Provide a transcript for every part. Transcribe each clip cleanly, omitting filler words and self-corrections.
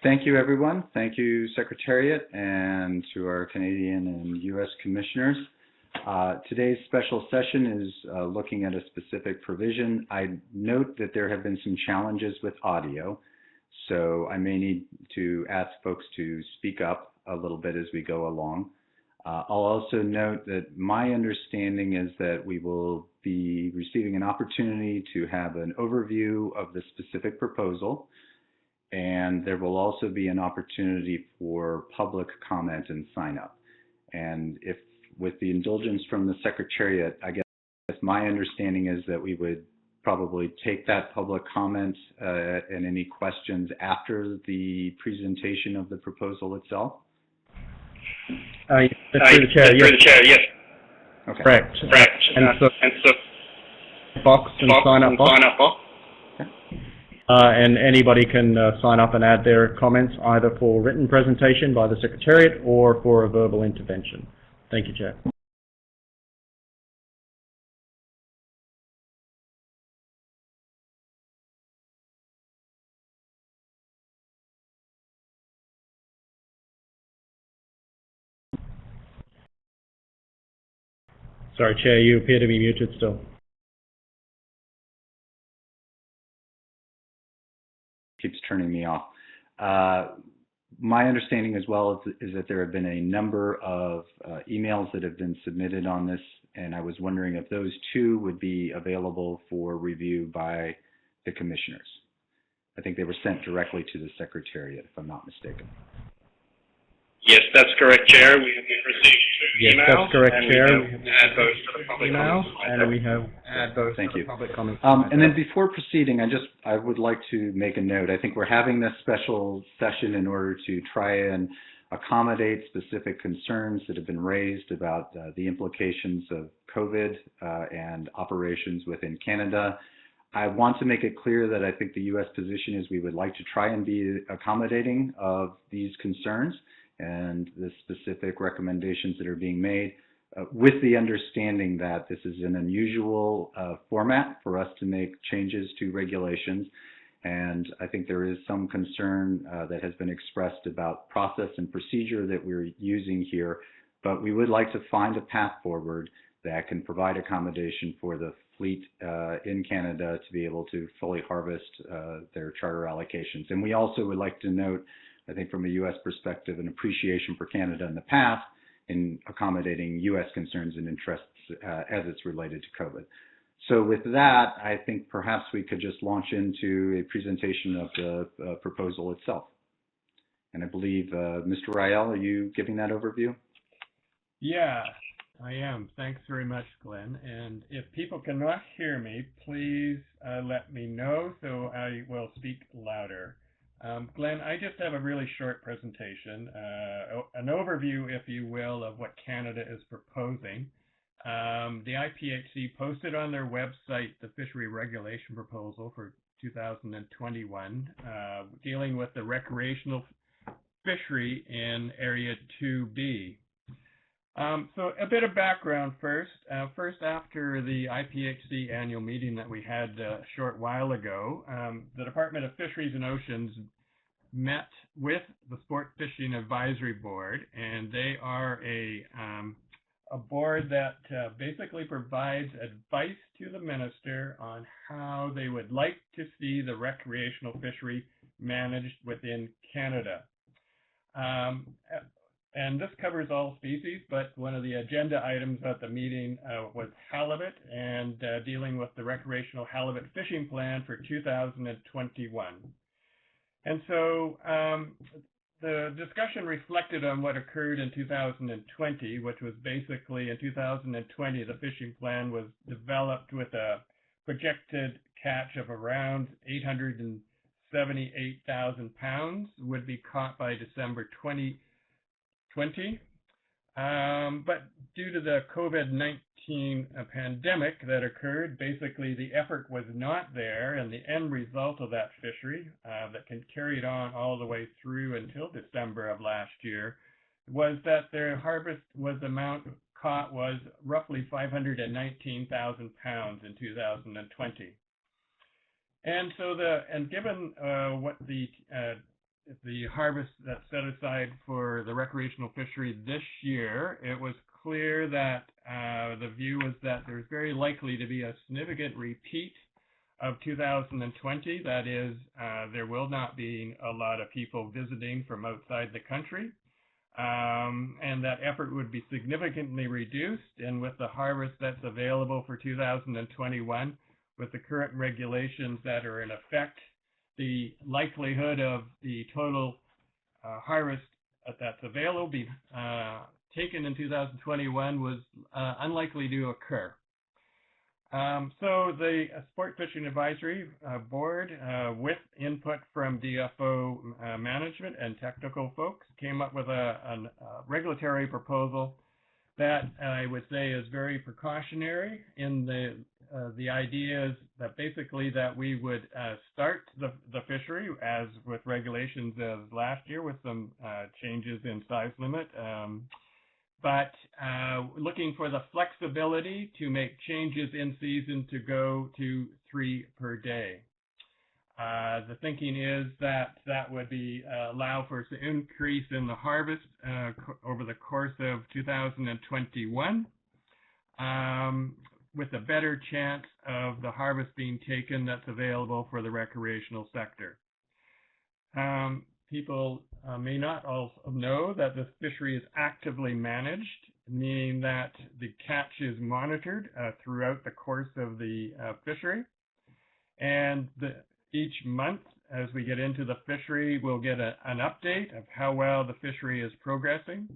Thank you, everyone. Thank you, Secretariat, and to our Canadian and U.S. Commissioners. Today's special session is looking at a specific provision. I note that there have been some challenges with audio, so I may need to ask folks to speak up a little bit as we go along. I'll also note that my understanding is that we will be receiving an opportunity to have an overview of the specific proposal, and there will also be an opportunity for public comment and sign up. And if, with the indulgence from the Secretariat, I guess my understanding is that we would probably take that public comment and any questions after the presentation of the proposal itself. Through the chair, yes. Okay. Correct. And so box and sign up box. And anybody can sign up and add their comments either for written presentation by the Secretariat or for a verbal intervention. Thank you, Chair. Sorry, Chair, you appear to be muted still. Keeps turning me off. My understanding as well is that there have been a number of emails that have been submitted on this, and I was wondering if those too would be available for review by the commissioners. I think they were sent directly to the Secretariat, if I'm not mistaken. Yes, that's correct, Chair. We received two emails. Yes, that's correct, Chair. We have add those to the public emails, comment. and we have add those Thank to you. the public comment. And then before proceeding, I would like to make a note. I think we're having this special session in order to try and accommodate specific concerns that have been raised about the implications of COVID and operations within Canada. I want to make it clear that I think the U.S. position is we would like to try and be accommodating of these concerns and the specific recommendations that are being made, with the understanding that this is an unusual format for us to make changes to regulations. And I think there is some concern that has been expressed about process and procedure that we're using here, but we would like to find a path forward that can provide accommodation for the fleet in Canada to be able to fully harvest their charter allocations. And we also would like to note, I think from a U.S. perspective, an appreciation for Canada in the past in accommodating U.S. concerns and interests as it's related to COVID. So with that, I think perhaps we could just launch into a presentation of the proposal itself. And I believe, Mr. Rael, are you giving that overview? Yeah, I am. Thanks very much, Glenn. And if people cannot hear me, please let me know so I will speak louder. Glenn, I just have a really short presentation, an overview, if you will, of what Canada is proposing. The IPHC posted on their website the fishery regulation proposal for 2021, dealing with the recreational fishery in Area 2B. So a bit of background first. First, after the IPHC annual meeting that we had a short while ago, the Department of Fisheries and Oceans met with the Sport Fishing Advisory Board, and they are a board that basically provides advice to the minister on how they would like to see the recreational fishery managed within Canada. And this covers all species, but one of the agenda items at the meeting was halibut and dealing with the recreational halibut fishing plan for 2021. And so the discussion reflected on what occurred in 2020, which was basically in 2020, the fishing plan was developed with a projected catch of around 878,000 pounds would be caught by December 2020. But due to the COVID-19 pandemic that occurred, basically the effort was not there, and the end result of that fishery that can carry it on all the way through until December of last year was that their harvest amount caught was roughly 519,000 pounds in 2020. And so given what the the harvest that's set aside for the recreational fishery this year, it was clear that the view was that there's very likely to be a significant repeat of 2020. That is, there will not be a lot of people visiting from outside the country, and that effort would be significantly reduced. And with the harvest that's available for 2021, with the current regulations that are in effect, the likelihood of the total harvest that's available be taken in 2021 was unlikely to occur. So the Sport Fishing Advisory Board, with input from DFO management and technical folks, came up with a regulatory proposal that I would say is very precautionary. In the idea is that basically that we would start the fishery as with regulations as last year with some changes in size limit, but looking for the flexibility to make changes in season to go to 3 per day. The thinking is that that would be allow for an increase in the harvest over the course of 2021, with a better chance of the harvest being taken that's available for the recreational sector. People may not also know that the fishery is actively managed, meaning that the catch is monitored throughout the course of the fishery. And each month, as we get into the fishery, we'll get an update of how well the fishery is progressing.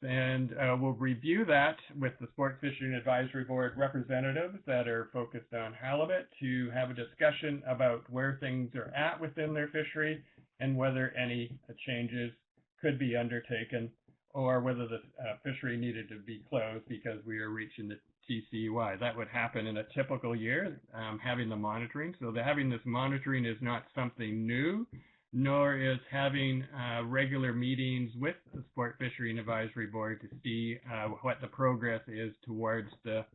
And we'll review that with the Sport Fishing Advisory Board representatives that are focused on halibut to have a discussion about where things are at within their fishery and whether any changes could be undertaken or whether the fishery needed to be closed because we are reaching the TCUI. That would happen in a typical year, having the monitoring. So having this monitoring is not something new, nor is having regular meetings with the Sport Fishery Advisory Board to see what the progress is towards the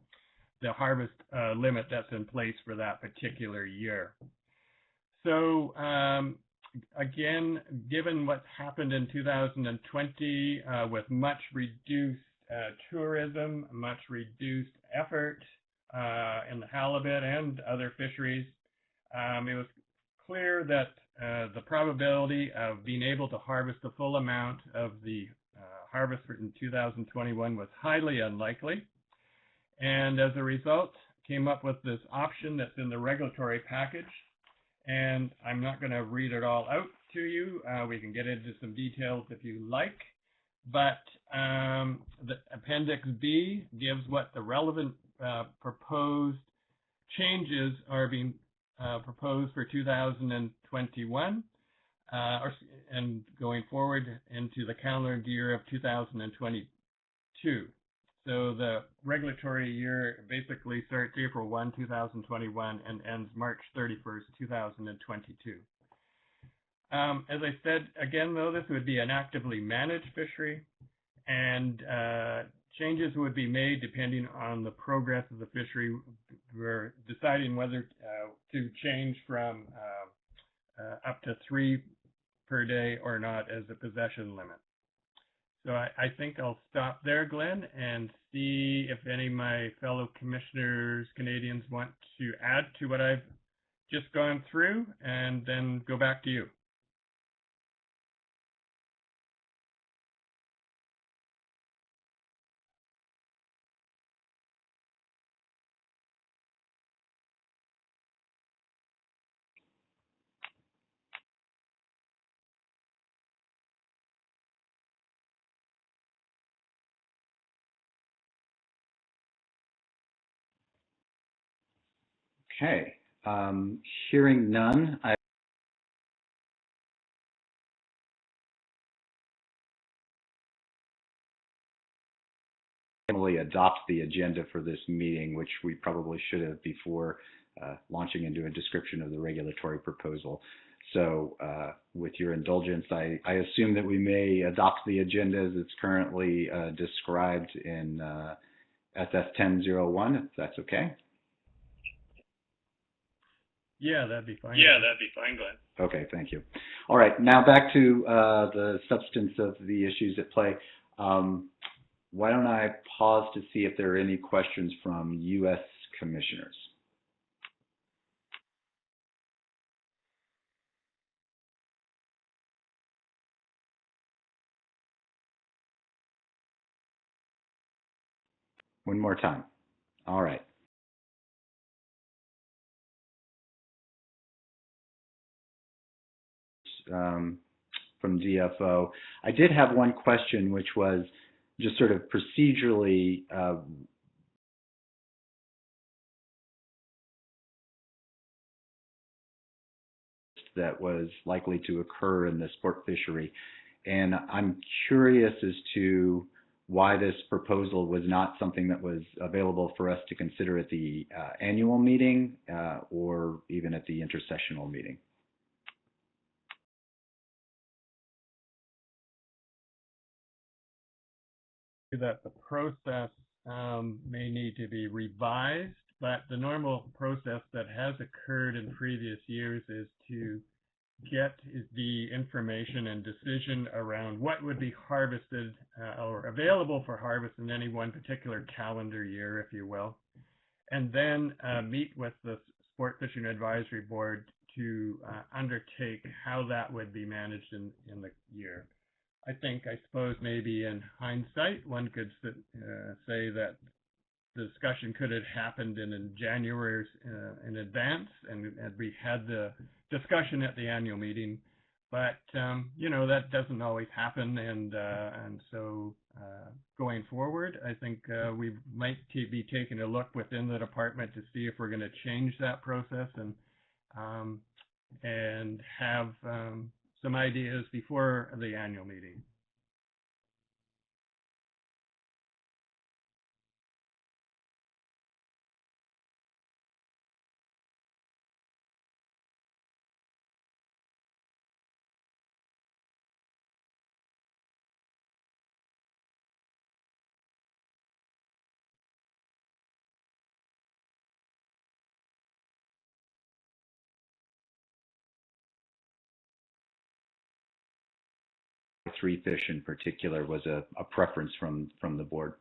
harvest limit that's in place for that particular year. So again, given what's happened in 2020 with much reduced tourism, much reduced effort in the halibut and other fisheries, it was clear that the probability of being able to harvest the full amount of the harvest in 2021 was highly unlikely. And as a result, came up with this option that's in the regulatory package. And I'm not going to read it all out to you. We can get into some details if you like. But the Appendix B gives what the relevant proposed changes are being proposed for 2021 and going forward into the calendar year of 2022. So the regulatory year basically starts April 1, 2021 and ends March 31st, 2022. As I said, again, though, this would be an actively managed fishery, and changes would be made depending on the progress of the fishery. We're deciding whether to change from up to 3 per day or not as a possession limit. So I think I'll stop there, Glenn, and see if any of my fellow commissioners, Canadians, want to add to what I've just gone through, and then go back to you. Okay. Hearing none, I normally adopt the agenda for this meeting, which we probably should have before launching into a description of the regulatory proposal. So with your indulgence, I assume that we may adopt the agenda as it's currently described in SS010, if that's okay. Yeah, that'd be fine. Yeah, that'd be fine, Glenn. Okay, thank you. All right, now back to the substance of the issues at play. Why don't I pause to see if there are any questions from U.S. commissioners? One more time. All right. From DFO. I did have one question, which was just sort of procedurally, that was likely to occur in the sport fishery. And I'm curious as to why this proposal was not something that was available for us to consider at the annual meeting or even at the intersessional meeting. That the process may need to be revised, but the normal process that has occurred in previous years is to get the information and decision around what would be harvested or available for harvest in any one particular calendar year, if you will, and then meet with the Sport Fishing Advisory Board to undertake how that would be managed in the year. I suppose maybe in hindsight, one could say that the discussion could have happened in January in advance, and we had the discussion at the annual meeting. But that doesn't always happen, and so going forward, I think we might be taking a look within the department to see if we're going to change that process and have some ideas before the annual meeting. Three fish in particular was a preference from the board.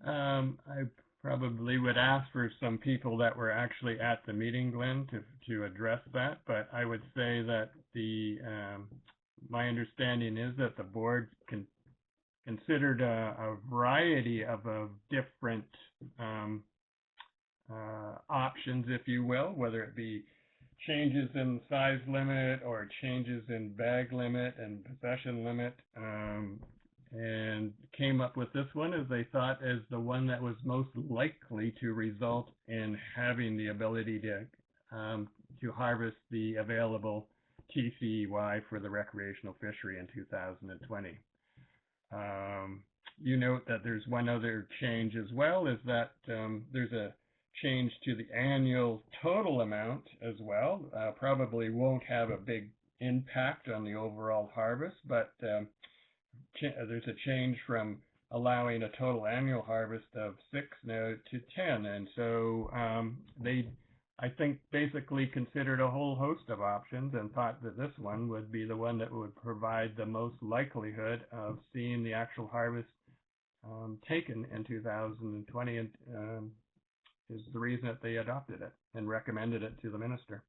I probably would ask for some people that were actually at the meeting, Glenn, to address that. But I would say that my understanding is that the board considered a variety of different options, if you will, whether it be changes in size limit or changes in bag limit and possession limit, and came up with this one as they thought as the one that was most likely to result in having the ability to harvest the available TCEY for the recreational fishery in 2020. You note that there's one other change as well, is that there's a change to the annual total amount as well. Probably won't have a big impact on the overall harvest, but there's a change from allowing a total annual harvest of 6 now to 10. And so they, I think, basically considered a whole host of options and thought that this one would be the one that would provide the most likelihood of seeing the actual harvest taken in 2020, and is the reason that they adopted it and recommended it to the minister.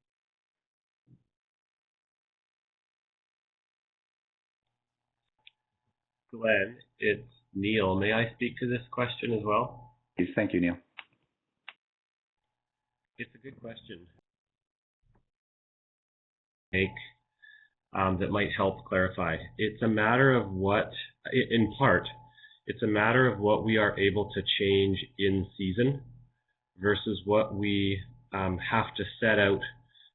Glenn, it's Neil. May I speak to this question as well? Please. Thank you, Neil. It's a good question. That might help clarify. It's a matter of what, in part, it's a matter of what we are able to change in season versus what we have to set out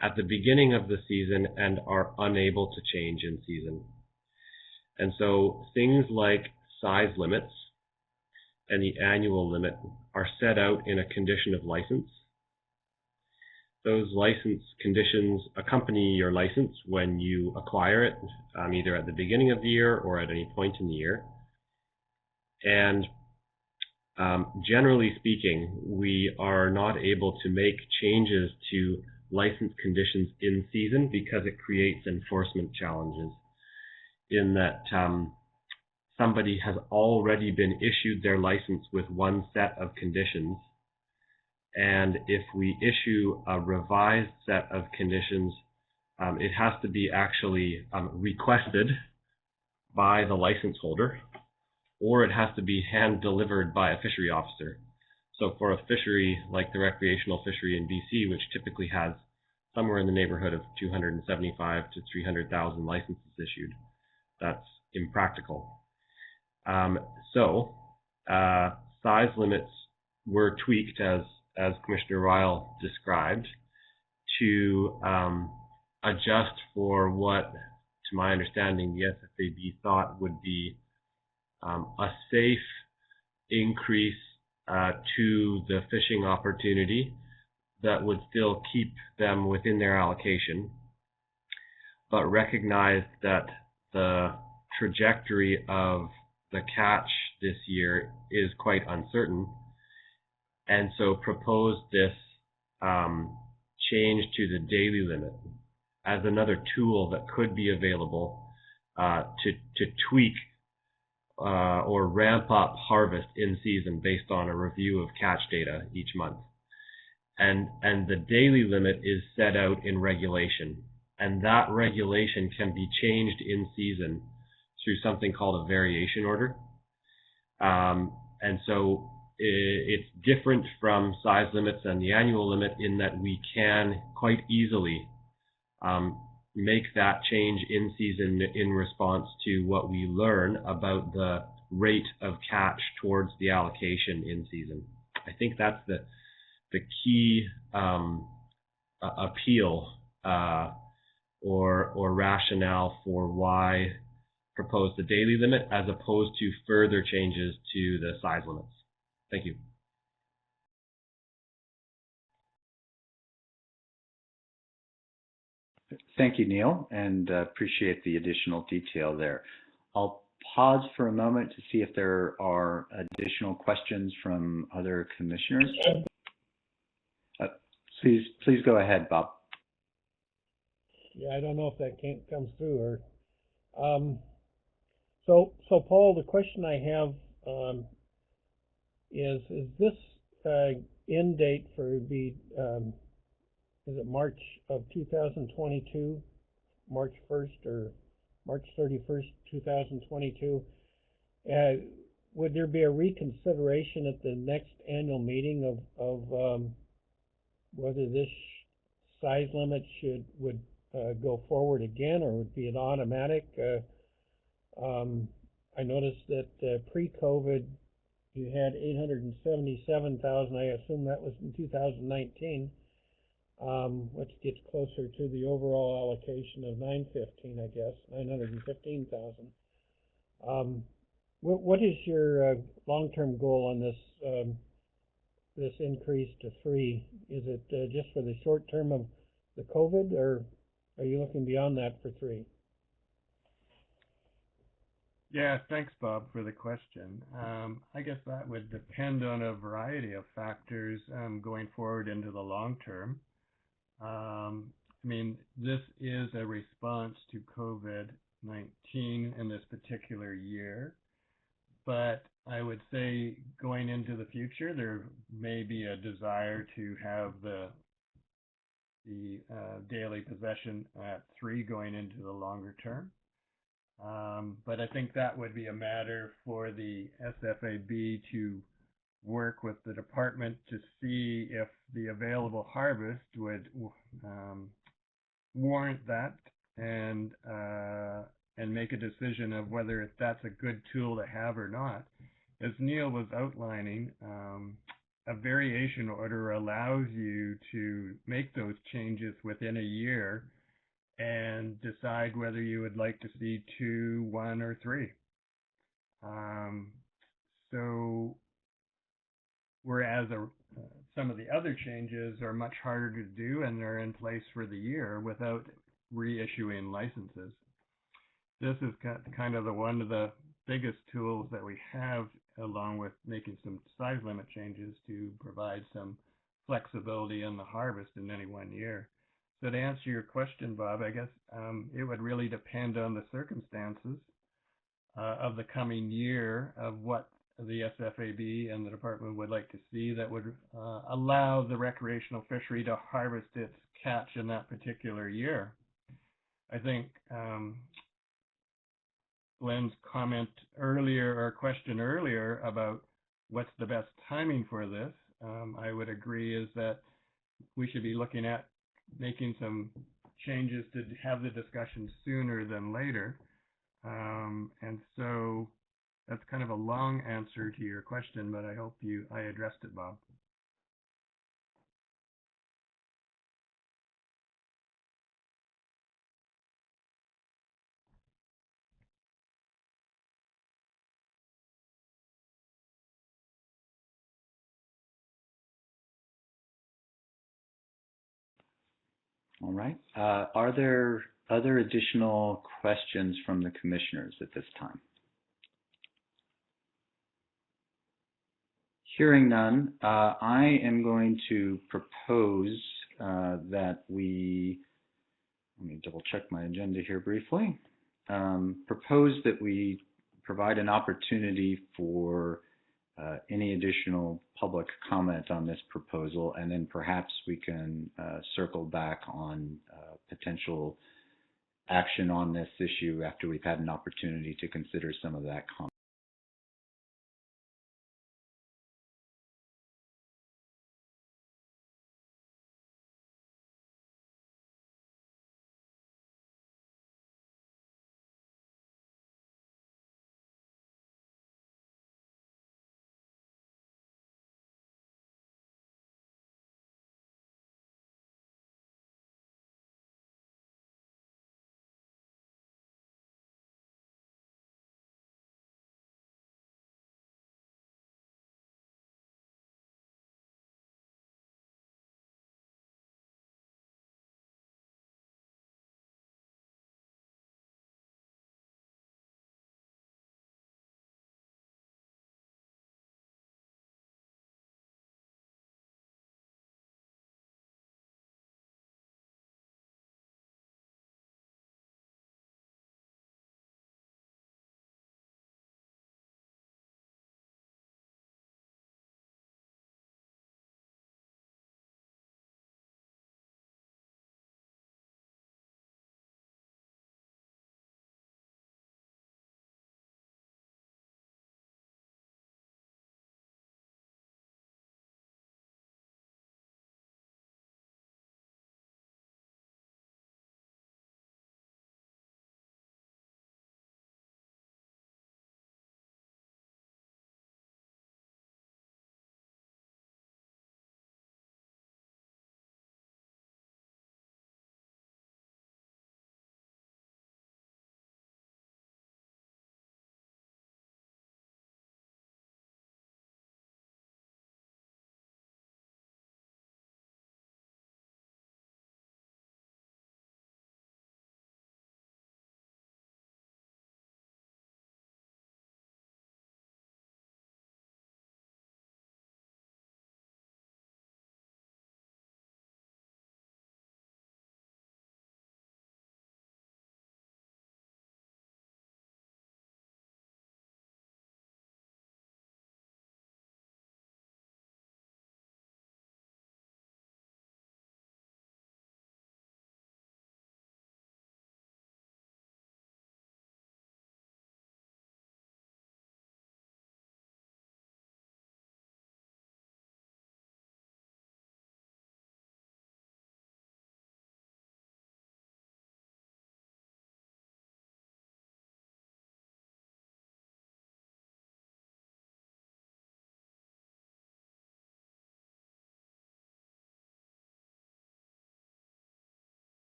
at the beginning of the season and are unable to change in season. And so things like size limits and the annual limit are set out in a condition of license. Those license conditions accompany your license when you acquire it, either at the beginning of the year or at any point in the year. And Generally speaking, we are not able to make changes to license conditions in season because it creates enforcement challenges in that somebody has already been issued their license with one set of conditions, and if we issue a revised set of conditions, it has to be actually requested by the license holder, or it has to be hand delivered by a fishery officer. So for a fishery like the recreational fishery in BC, which typically has somewhere in the neighborhood of 275 to 300,000 licenses issued, that's impractical. Size limits were tweaked, as Commissioner Ryle described, to adjust for what, to my understanding, the SFAB thought would be a safe increase to the fishing opportunity that would still keep them within their allocation, but recognized that the trajectory of the catch this year is quite uncertain, and so proposed this change to the daily limit as another tool that could be available to tweak or ramp up harvest in season based on a review of catch data each month. And the daily limit is set out in regulation, and that regulation can be changed in season through something called a variation order. And so it's different from size limits and the annual limit in that we can quite easily make that change in season in response to what we learn about the rate of catch towards the allocation in season. I think that's the key appeal or rationale for why propose the daily limit as opposed to further changes to the size limits. Thank you. Thank you, Neil, and appreciate the additional detail there. I'll pause for a moment to see if there are additional questions from other commissioners. Please go ahead, Bob. Yeah, I don't know if that comes through or. So Paul, the question I have is this end date for the is it March of 2022, March 1st or March 31st, 2022? Would there be a reconsideration at the next annual meeting of whether this size limit would go forward again, or would be an automatic? I noticed that pre-COVID you had 877,000. I assume that was in 2019, which gets closer to the overall allocation of 915, I guess, 915,000. What is your long-term goal on this this increase to 3? Is it just for the short term of the COVID, or are you looking beyond that for 3? Yeah, thanks, Bob, for the question. I guess that would depend on a variety of factors going forward into the long term. I mean, this is a response to COVID-19 in this particular year, but I would say going into the future, there may be a desire to have the daily possession at 3 going into the longer term. But I think that would be a matter for the SFAB to work with the department to see if the available harvest would warrant that, and make a decision of whether that's a good tool to have or not. As Neil was outlining, a variation order allows you to make those changes within a year and decide whether you would like to see 2, 1, or 3. So whereas some of the other changes are much harder to do and they're in place for the year without reissuing licenses. This is kind of one of the biggest tools that we have, along with making some size limit changes to provide some flexibility in the harvest in any one year. So to answer your question, Bob, I guess it would really depend on the circumstances of the coming year, of what the SFAB and the department would like to see that would allow the recreational fishery to harvest its catch in that particular year. I think Glenn's comment earlier, or question earlier, about what's the best timing for this, I would agree is that we should be looking at making some changes to have the discussion sooner than later. And so that's kind of a long answer to your question, but I hope I addressed it, Bob. All right. Are there other additional questions from the commissioners at this time? Hearing none, I am going to propose that we, let me double check my agenda here briefly, propose that we provide an opportunity for any additional public comment on this proposal, and then perhaps we can circle back on potential action on this issue after we've had an opportunity to consider some of that comment.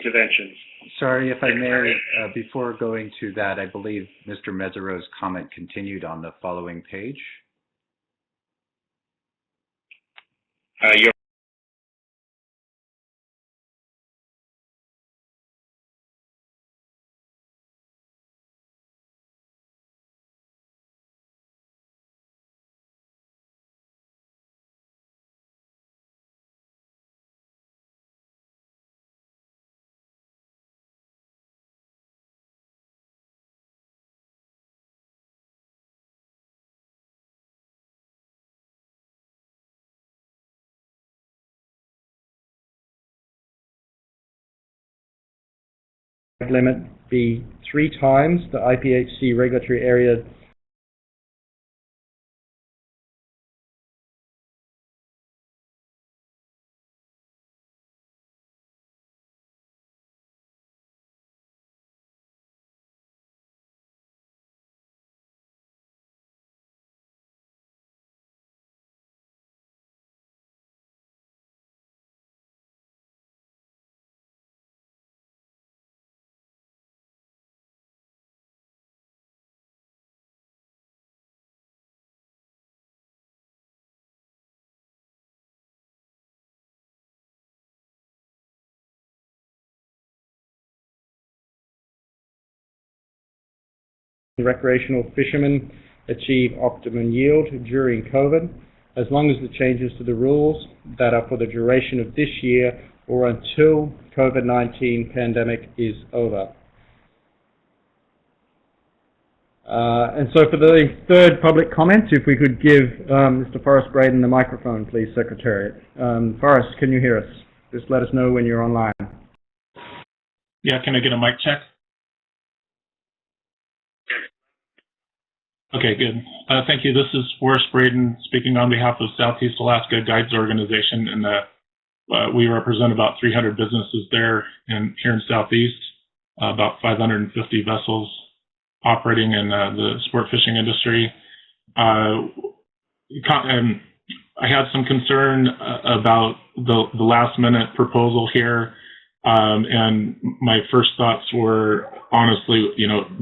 interventions. Sorry, if I may, before going to that, I believe Mr. Mesereau's comment continued on the following page. You're limit be 3 times the IPHC regulatory area recreational fishermen achieve optimum yield during COVID, as long as the changes to the rules that are for the duration of this year or until COVID-19 pandemic is over. And so for the third public comment, if we could give Mr. Forrest Braden the microphone, please, Secretariat. Forrest, can you hear us? Just let us know when you're online. Yeah, can I get a mic check? Okay, good. Thank you. This is Forrest Braden speaking on behalf of Southeast Alaska Guides Organization, and we represent about 300 businesses there here in Southeast, about 550 vessels operating in the sport fishing industry. I had some concern about the last minute proposal here, and my first thoughts were, honestly,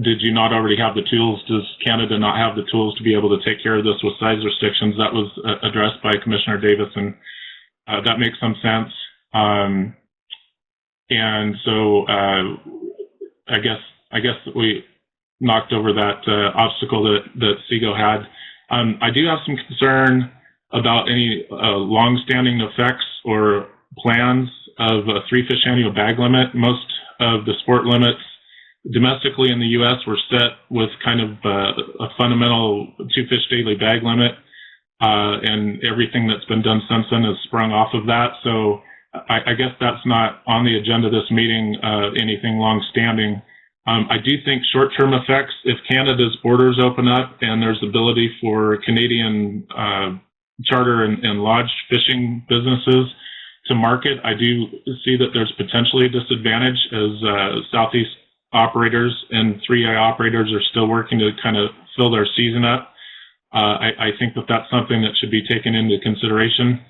did you not already have the tools? Does Canada not have the tools to be able to take care of this with size restrictions? That was addressed by Commissioner Davis, and that makes some sense. And so I guess that we knocked over that obstacle that SEGO had. I do have some concern about any long-standing effects or plans of a 3-fish annual bag limit. Most of the sport limits domestically in the U.S. were set with kind of a fundamental 2-fish daily bag limit, and everything that's been done since then has sprung off of that. So I guess that's not on the agenda this meeting, anything long-standing. I do think short-term effects, if Canada's borders open up and there's ability for Canadian charter and lodge fishing businesses to market, I do see that there's potentially a disadvantage as Southeast operators and 3A operators are still working to kind of fill their season up. I think that that's something that should be taken into consideration.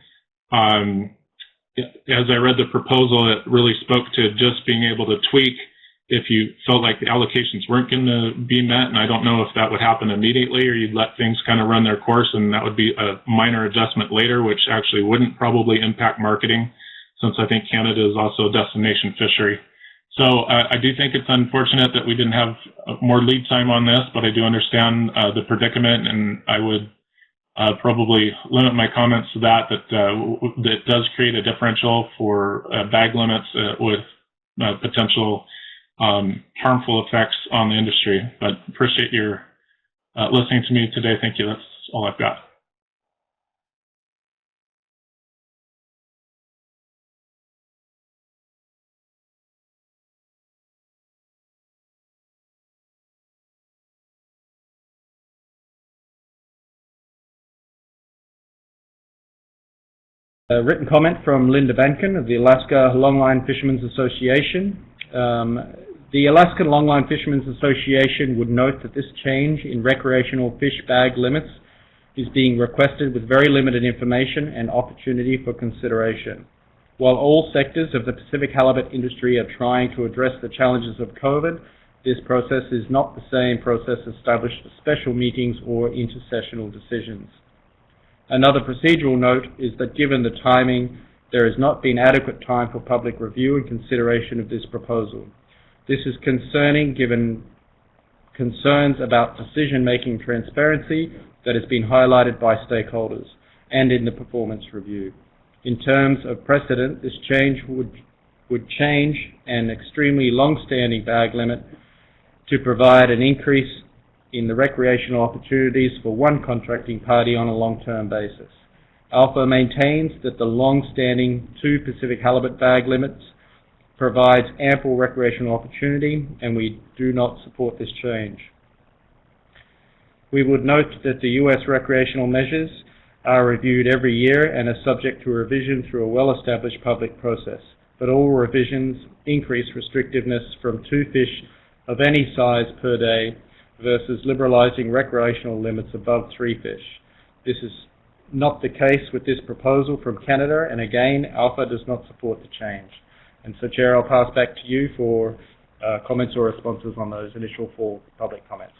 As I read the proposal, it really spoke to just being able to tweak if you felt like the allocations weren't going to be met, and I don't know if that would happen immediately or you'd let things kind of run their course and that would be a minor adjustment later, which actually wouldn't probably impact marketing, since I think Canada is also a destination fishery. So I do think it's unfortunate that we didn't have more lead time on this, but I do understand the predicament, and I would probably limit my comments to that does create a differential for bag limits with potential harmful effects on the industry. But appreciate your listening to me today. Thank you. That's all I've got. A written comment from Linda Bankin of the Alaska Longline Fishermen's Association. The Alaskan Longline Fishermen's Association would note that this change in recreational fish bag limits is being requested with very limited information and opportunity for consideration. While all sectors of the Pacific halibut industry are trying to address the challenges of COVID, this process is not the same process established for special meetings or intersessional decisions. Another procedural note is that given the timing, there has not been adequate time for public review and consideration of this proposal. This is concerning given concerns about decision-making transparency that has been highlighted by stakeholders and in the performance review. In terms of precedent, this change would change an extremely long-standing bag limit to provide an increase in the recreational opportunities for one contracting party on a long-term basis. Alpha maintains that the long-standing 2 Pacific halibut bag limits provides ample recreational opportunity, and we do not support this change. We would note that the U.S. recreational measures are reviewed every year and are subject to revision through a well-established public process, but all revisions increase restrictiveness from 2 fish of any size per day versus liberalizing recreational limits above 3 fish. This is not the case with this proposal from Canada, and again, Alpha does not support the change. And so, Chair, I'll pass back to you for comments or responses on those initial 4 public comments.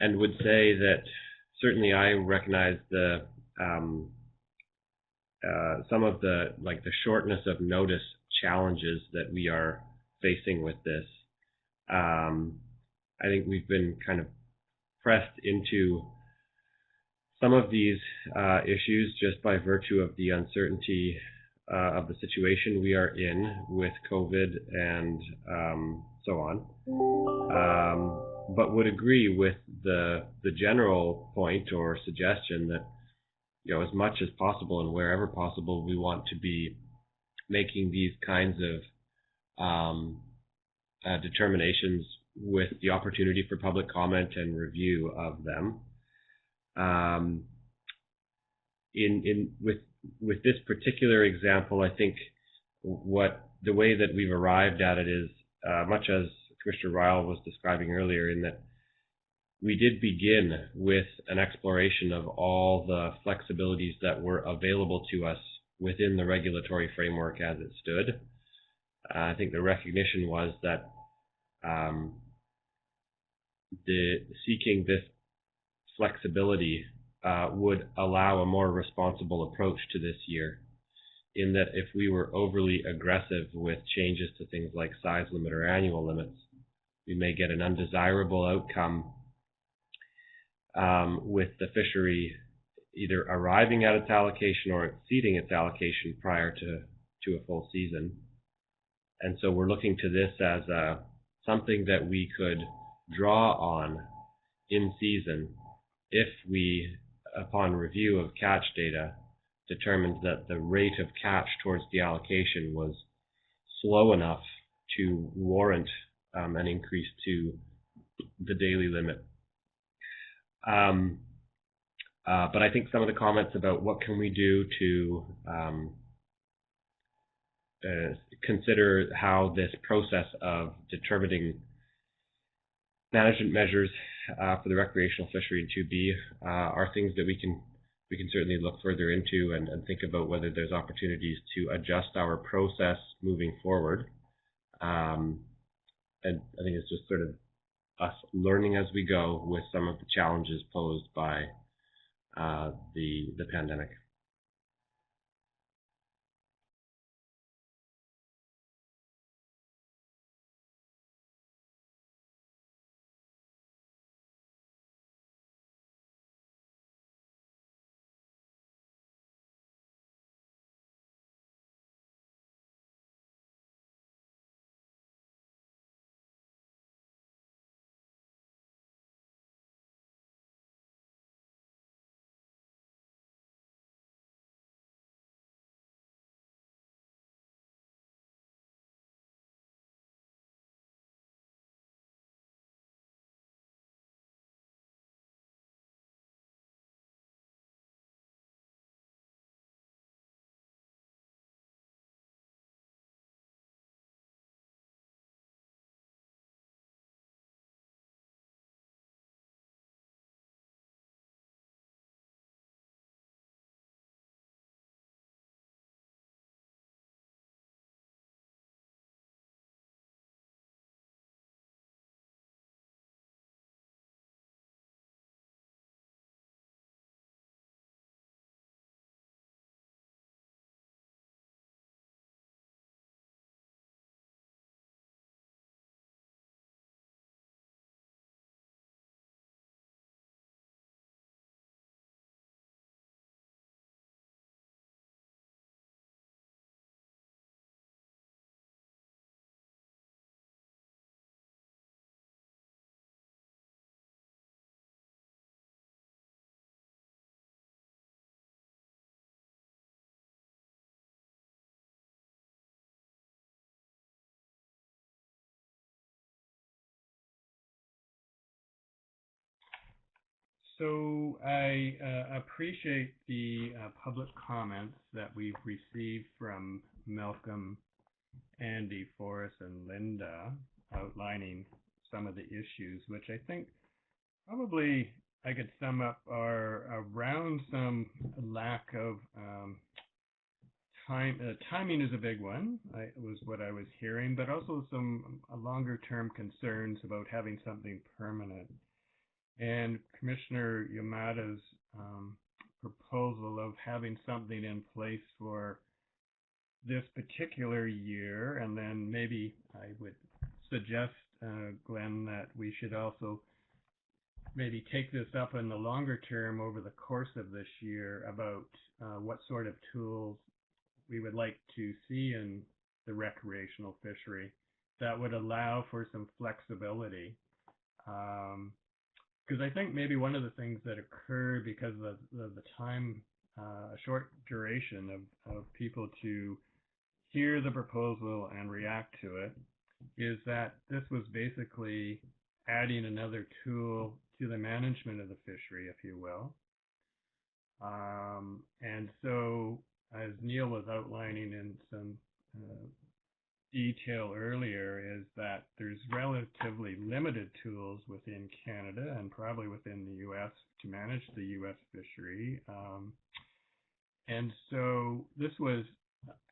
And would say that certainly I recognize the some of the the shortness of notice challenges that we are facing with this. I think we've been kind of pressed into some of these issues just by virtue of the uncertainty of the situation we are in with COVID and so on. But would agree with the general point or suggestion that, you know, as much as possible and wherever possible, we want to be making these kinds of determinations with the opportunity for public comment and review of them. With this particular example, I think the way that we've arrived at it is much as Commissioner Ryle was describing earlier, in that we did begin with an exploration of all the flexibilities that were available to us within the regulatory framework as it stood. I think the recognition was that seeking this flexibility would allow a more responsible approach to this year, in that if we were overly aggressive with changes to things like size limit or annual limits, we may get an undesirable outcome with the fishery either arriving at its allocation or exceeding its allocation prior to a full season. And so we're looking to this as something that we could draw on in season if we, upon review of catch data, determined that the rate of catch towards the allocation was slow enough to warrant an increase to the daily limit. But I think some of the comments about what can we do to consider how this process of determining management measures for the recreational fishery in 2B are things that we can certainly look further into and think about whether there's opportunities to adjust our process moving forward. And I think it's just sort of us learning as we go with some of the challenges posed by the pandemic. So I appreciate the public comments that we've received from Malcolm, Andy, Forrest, and Linda outlining some of the issues, which I think probably I could sum up are around some lack of timing is a big one, was what I was hearing, but also some longer term concerns about having something permanent. And Commissioner Yamada's proposal of having something in place for this particular year, and then maybe I would suggest, Glenn, that we should also maybe take this up in the longer term over the course of this year about what sort of tools we would like to see in the recreational fishery that would allow for some flexibility. Because I think maybe one of the things that occurred because of the time, short duration of people to hear the proposal and react to it, is that this was basically adding another tool to the management of the fishery, if you will. And so, as Neil was outlining in some detail earlier, is that there's relatively limited tools within Canada and probably within the U.S. to manage the U.S. fishery. And so this was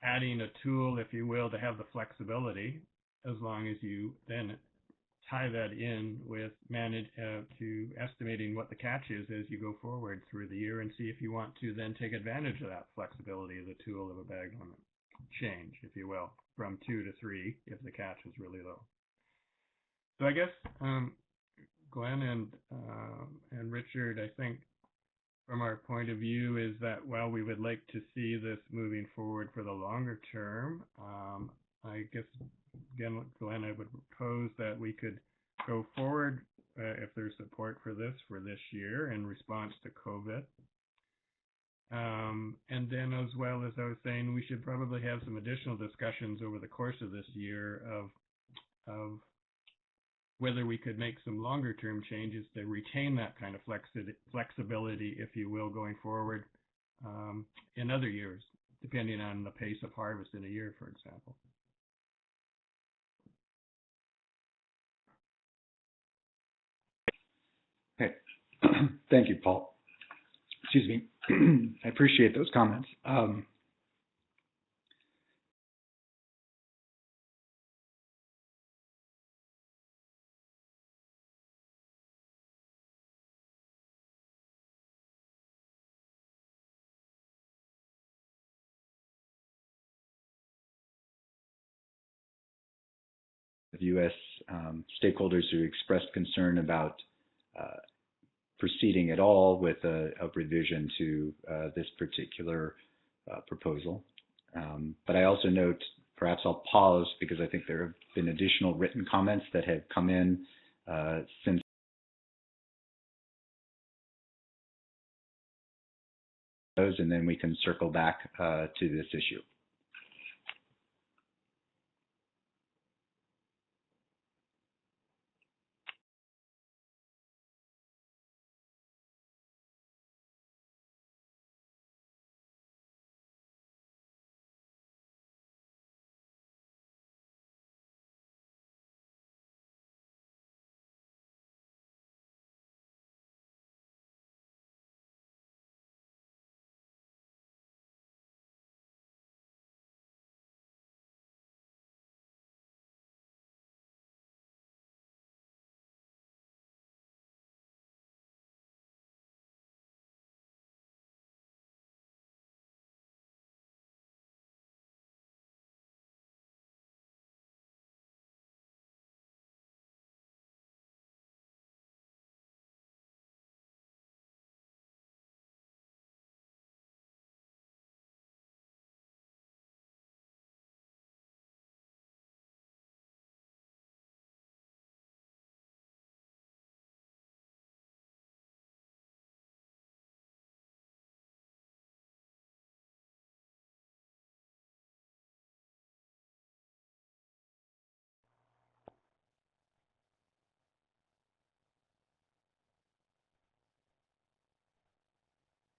adding a tool, if you will, to have the flexibility, as long as you then tie that in with to estimating what the catch is as you go forward through the year, and see if you want to then take advantage of that flexibility of the tool of a bag limit change, if you will, from 2 to 3 if the catch is really low. So I guess Glenn and Richard, I think from our point of view is that while we would like to see this moving forward for the longer term, I guess again, Glenn, I would propose that we could go forward if there's support for this year in response to COVID. And then, as well as I was saying, we should probably have some additional discussions over the course of this year of whether we could make some longer term changes to retain that kind of flexibility, if you will, going forward in other years, depending on the pace of harvest in a year, for example. Okay. Thank you, Paul. Excuse me. I appreciate those comments. U.S. Stakeholders who expressed concern about proceeding at all with a revision to this particular proposal. But I also note, perhaps I'll pause because I think there have been additional written comments that have come in since those, and then we can circle back to this issue.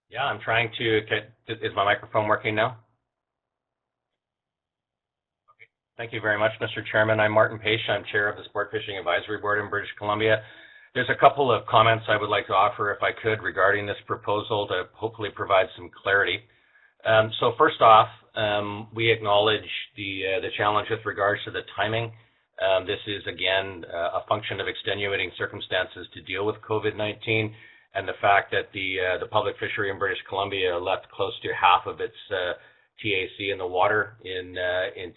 Yeah, I'm trying to get, is my microphone working now? Thank you very much, Mr. Chairman. I'm Martin Page. I'm Chair of the Sport Fishing Advisory Board in British Columbia. There's a couple of comments I would like to offer, if I could, regarding this proposal to hopefully provide some clarity. So first off, we acknowledge the challenge with regards to the timing. This is, again, a function of extenuating circumstances to deal with COVID-19 and the fact that the public fishery in British Columbia left close to half of its TAC in the water in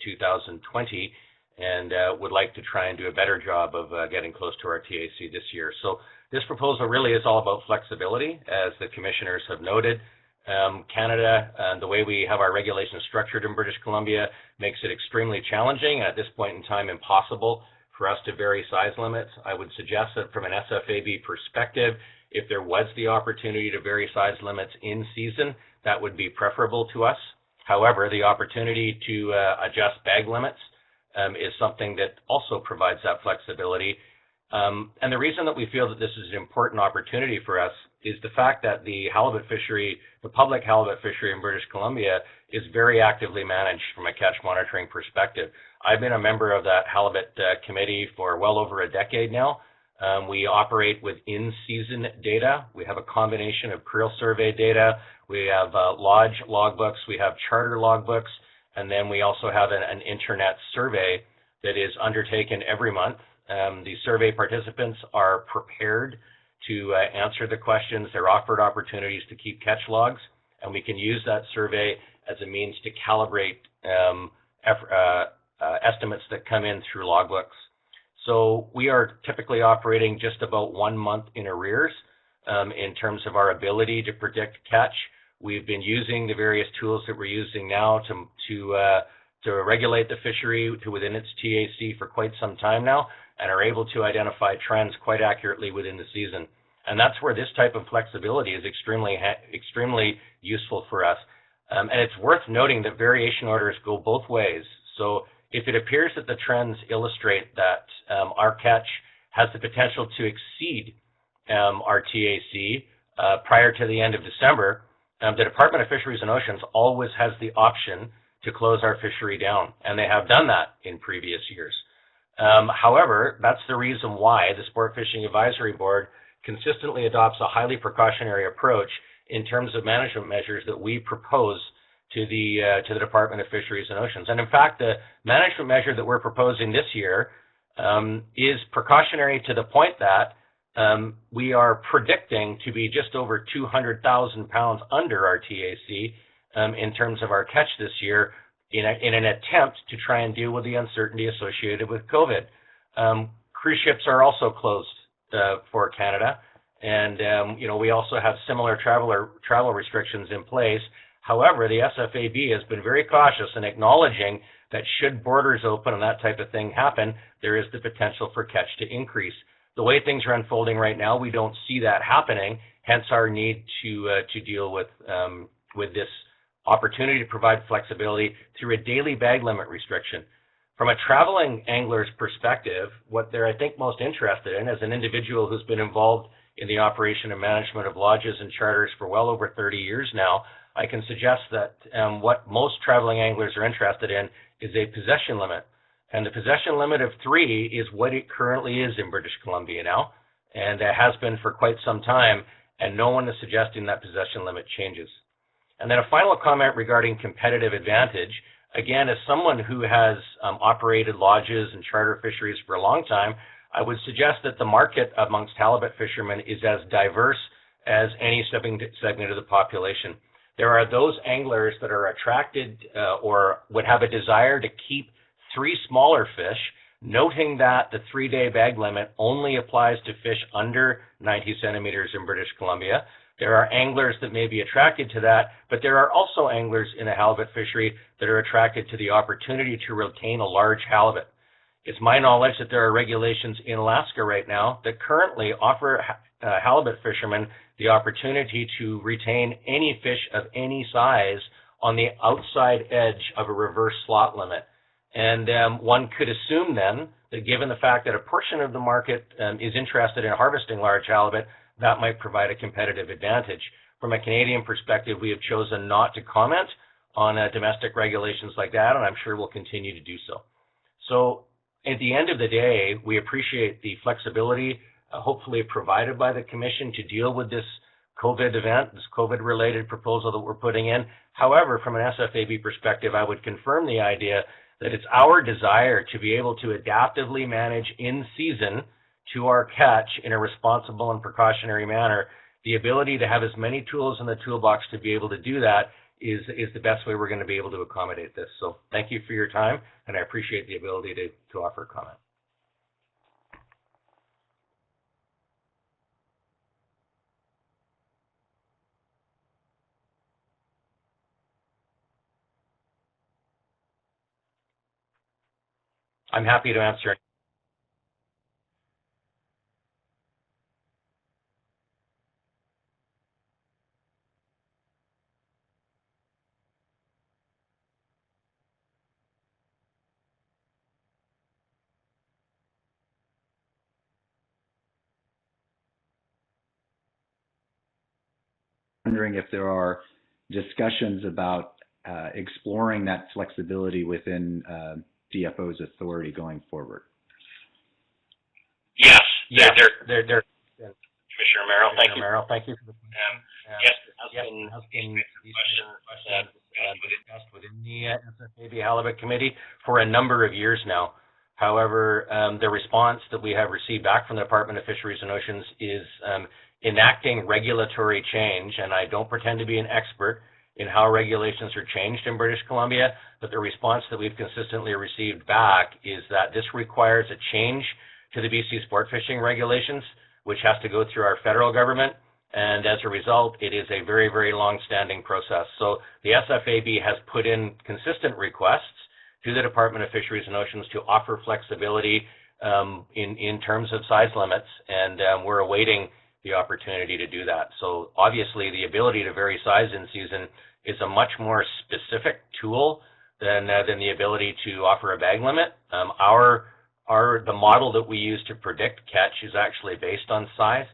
2020, and would like to try and do a better job of getting close to our TAC this year. So this proposal really is all about flexibility, as the commissioners have noted. Canada, the way we have our regulations structured in British Columbia, makes it extremely challenging, at this point in time impossible, for us to vary size limits. I would suggest that from an SFAB perspective, if there was the opportunity to vary size limits in season, that would be preferable to us. However, the opportunity to adjust bag limits is something that also provides that flexibility. And the reason that we feel that this is an important opportunity for us is the fact that the halibut fishery, the public halibut fishery in British Columbia, is very actively managed from a catch monitoring perspective. I've been a member of that halibut committee for well over a decade now. We operate with in-season data. We have a combination of creel survey data. We have lodge logbooks. We have charter logbooks. And then we also have an internet survey that is undertaken every month. The survey participants are prepared to answer the questions. They're offered opportunities to keep catch logs, and we can use that survey as a means to calibrate estimates that come in through logbooks. So we are typically operating just about 1 month in arrears in terms of our ability to predict catch. We've been using the various tools that we're using now to regulate the fishery to within its TAC for quite some time now, and are able to identify trends quite accurately within the season. And that's where this type of flexibility is extremely useful for us. And it's worth noting that variation orders go both ways. So if it appears that the trends illustrate that our catch has the potential to exceed our TAC prior to the end of December, the Department of Fisheries and Oceans always has the option to close our fishery down, and they have done that in previous years. However, that's the reason why the Sport Fishing Advisory Board consistently adopts a highly precautionary approach in terms of management measures that we propose to the Department of Fisheries and Oceans. And in fact, the management measure that we're proposing this year is precautionary to the point that we are predicting to be just over 200,000 pounds under our TAC in terms of our catch this year, in an attempt to try and deal with the uncertainty associated with COVID. Cruise ships are also closed for Canada, and we also have similar travel restrictions in place. However, the SFAB has been very cautious in acknowledging that should borders open and that type of thing happen, there is the potential for catch to increase. The way things are unfolding right now, we don't see that happening, hence our need to deal with this opportunity to provide flexibility through a daily bag limit restriction. From a traveling angler's perspective, what they're, I think, most interested in, as an individual who's been involved in the operation and management of lodges and charters for well over 30 years now, I can suggest that what most traveling anglers are interested in is a possession limit. And the possession limit of 3 is what it currently is in British Columbia now, and has been for quite some time, and no one is suggesting that possession limit changes. And then a final comment regarding competitive advantage. Again, as someone who has operated lodges and charter fisheries for a long time, I would suggest that the market amongst halibut fishermen is as diverse as any segment of the population. There are those anglers that are attracted or would have a desire to keep 3 smaller fish, noting that the 3-day bag limit only applies to fish under 90 centimeters in British Columbia. There are anglers that may be attracted to that, but there are also anglers in the halibut fishery that are attracted to the opportunity to retain a large halibut. It's my knowledge that there are regulations in Alaska right now that currently offer halibut fishermen the opportunity to retain any fish of any size on the outside edge of a reverse slot limit. And one could assume then that given the fact that a portion of the market is interested in harvesting large halibut, that might provide a competitive advantage. from a Canadian perspective, we have chosen not to comment on domestic regulations like that, and I'm sure we'll continue to do so. So at the end of the day, we appreciate the flexibility hopefully provided by the Commission to deal with this COVID event, this COVID-related proposal that we're putting in. However, from an SFAB perspective, I would confirm the idea that it's our desire to be able to adaptively manage in season to our catch in a responsible and precautionary manner. The ability to have as many tools in the toolbox to be able to do that is the best way we're going to be able to accommodate this. So thank you for your time, and I appreciate the ability to offer a comment. I'm happy to answer. Wondering if there are discussions about exploring that flexibility within DFO's authority going forward. Yes, Yes, there. Commissioner Merrill, thank you. Merrill, thank you for the Yes, these questions discussed within the SFAB Halibut Committee for a number of years now. However, the response that we have received back from the Department of Fisheries and Oceans is enacting regulatory change, and I don't pretend to be an expert in how regulations are changed in British Columbia, but the response that we've consistently received back is that this requires a change to the BC sport fishing regulations, which has to go through our federal government, and as a result, it is a very, very long-standing process. So the SFAB has put in consistent requests to the Department of Fisheries and Oceans to offer flexibility in terms of size limits, and we're awaiting the opportunity to do that. So obviously, the ability to vary size in season is a much more specific tool than the ability to offer a bag limit. The model that we use to predict catch is actually based on size,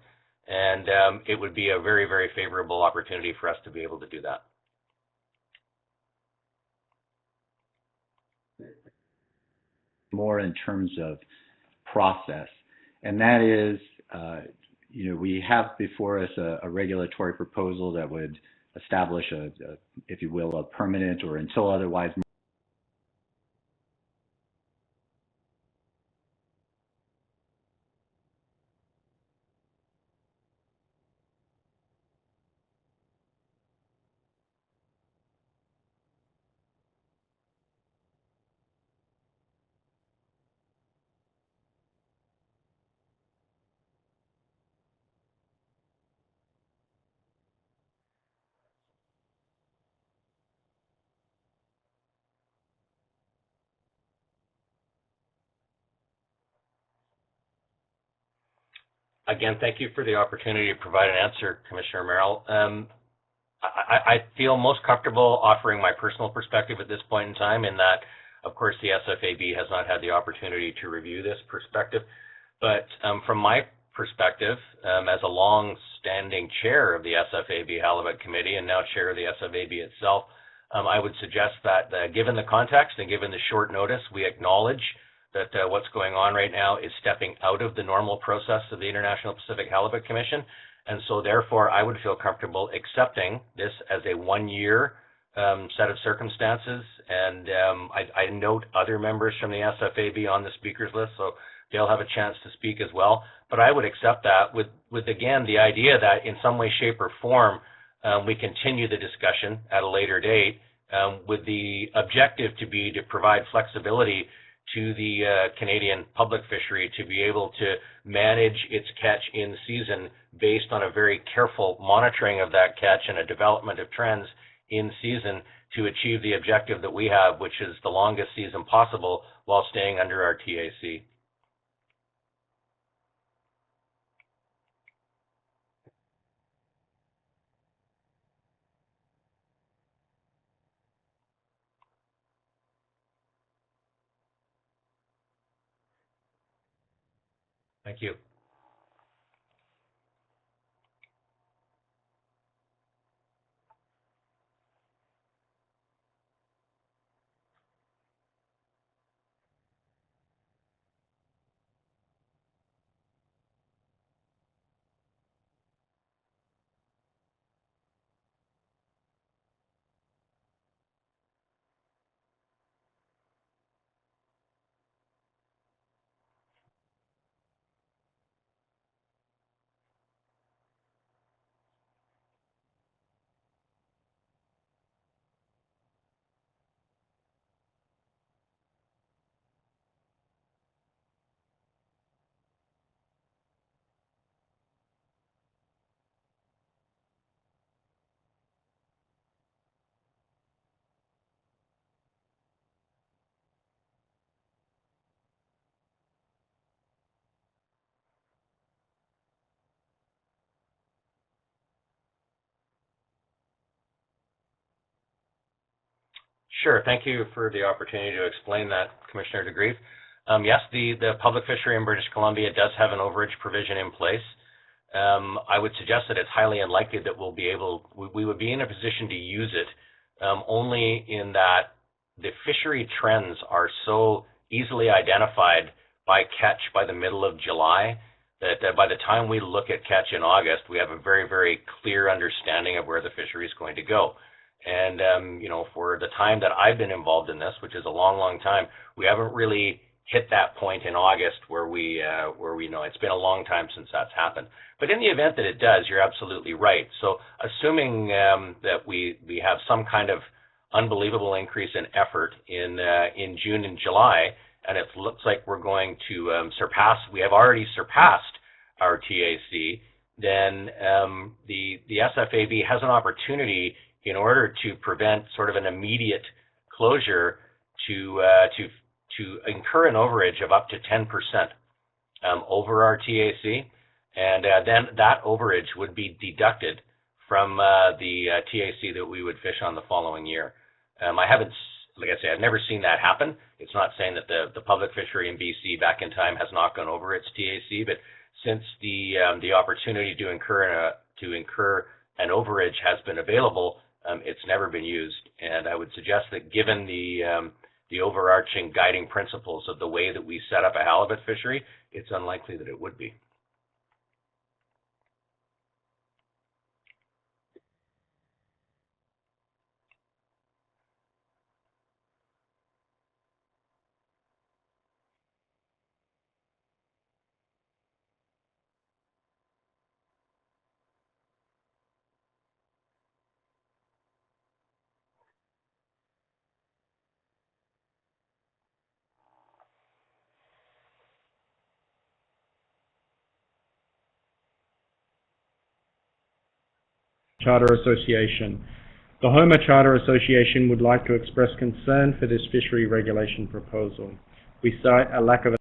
and it would be a very, very favorable opportunity for us to be able to do that. More in terms of process, and that is, we have before us a regulatory proposal that would establish if you will, a permanent or until otherwise Again, thank you for the opportunity to provide an answer, Commissioner Merrill. I feel most comfortable offering my personal perspective at this point in time, in that, of course, the SFAB has not had the opportunity to review this perspective. But from my perspective, as a long-standing chair of the SFAB Halibut Committee and now chair of the SFAB itself, I would suggest that given the context and given the short notice, we acknowledge that what's going on right now is stepping out of the normal process of the International Pacific Halibut Commission. And so therefore, I would feel comfortable accepting this as a one-year set of circumstances. And I note other members from the SFAB on the speakers list, so they'll have a chance to speak as well. But I would accept that with again, the idea that in some way, shape, or form, we continue the discussion at a later date with the objective to be to provide flexibility to the Canadian public fishery to be able to manage its catch in season based on a very careful monitoring of that catch and a development of trends in season to achieve the objective that we have, which is the longest season possible while staying under our TAC. Thank you. Sure. Thank you for the opportunity to explain that, Commissioner DeGreef. Yes, the public fishery in British Columbia does have an overage provision in place. I would suggest that it's highly unlikely that we would be in a position to use it, only in that the fishery trends are so easily identified by catch by the middle of July that by the time we look at catch in August, we have a very, very clear understanding of where the fishery is going to go. And, for the time that I've been involved in this, which is a long, long time, we haven't really hit that point in August where we know it's been a long time since that's happened. But in the event that it does, you're absolutely right. So assuming that we have some kind of unbelievable increase in effort in June and July, and it looks like we're going to we have already surpassed our TAC, then the SFAB has an opportunity in order to prevent sort of an immediate closure to incur an overage of up to 10% over our TAC, and then that overage would be deducted from the TAC that we would fish on the following year. I haven't, like I say, I've never seen that happen. It's not saying that the public fishery in BC back in time has not gone over its TAC, but since the opportunity to incur an overage has been available, it's never been used. And I would suggest that given the overarching guiding principles of the way that we set up a halibut fishery, it's unlikely that it would be. Charter Association. The Homer Charter Association would like to express concern for this fishery regulation proposal. We cite a lack of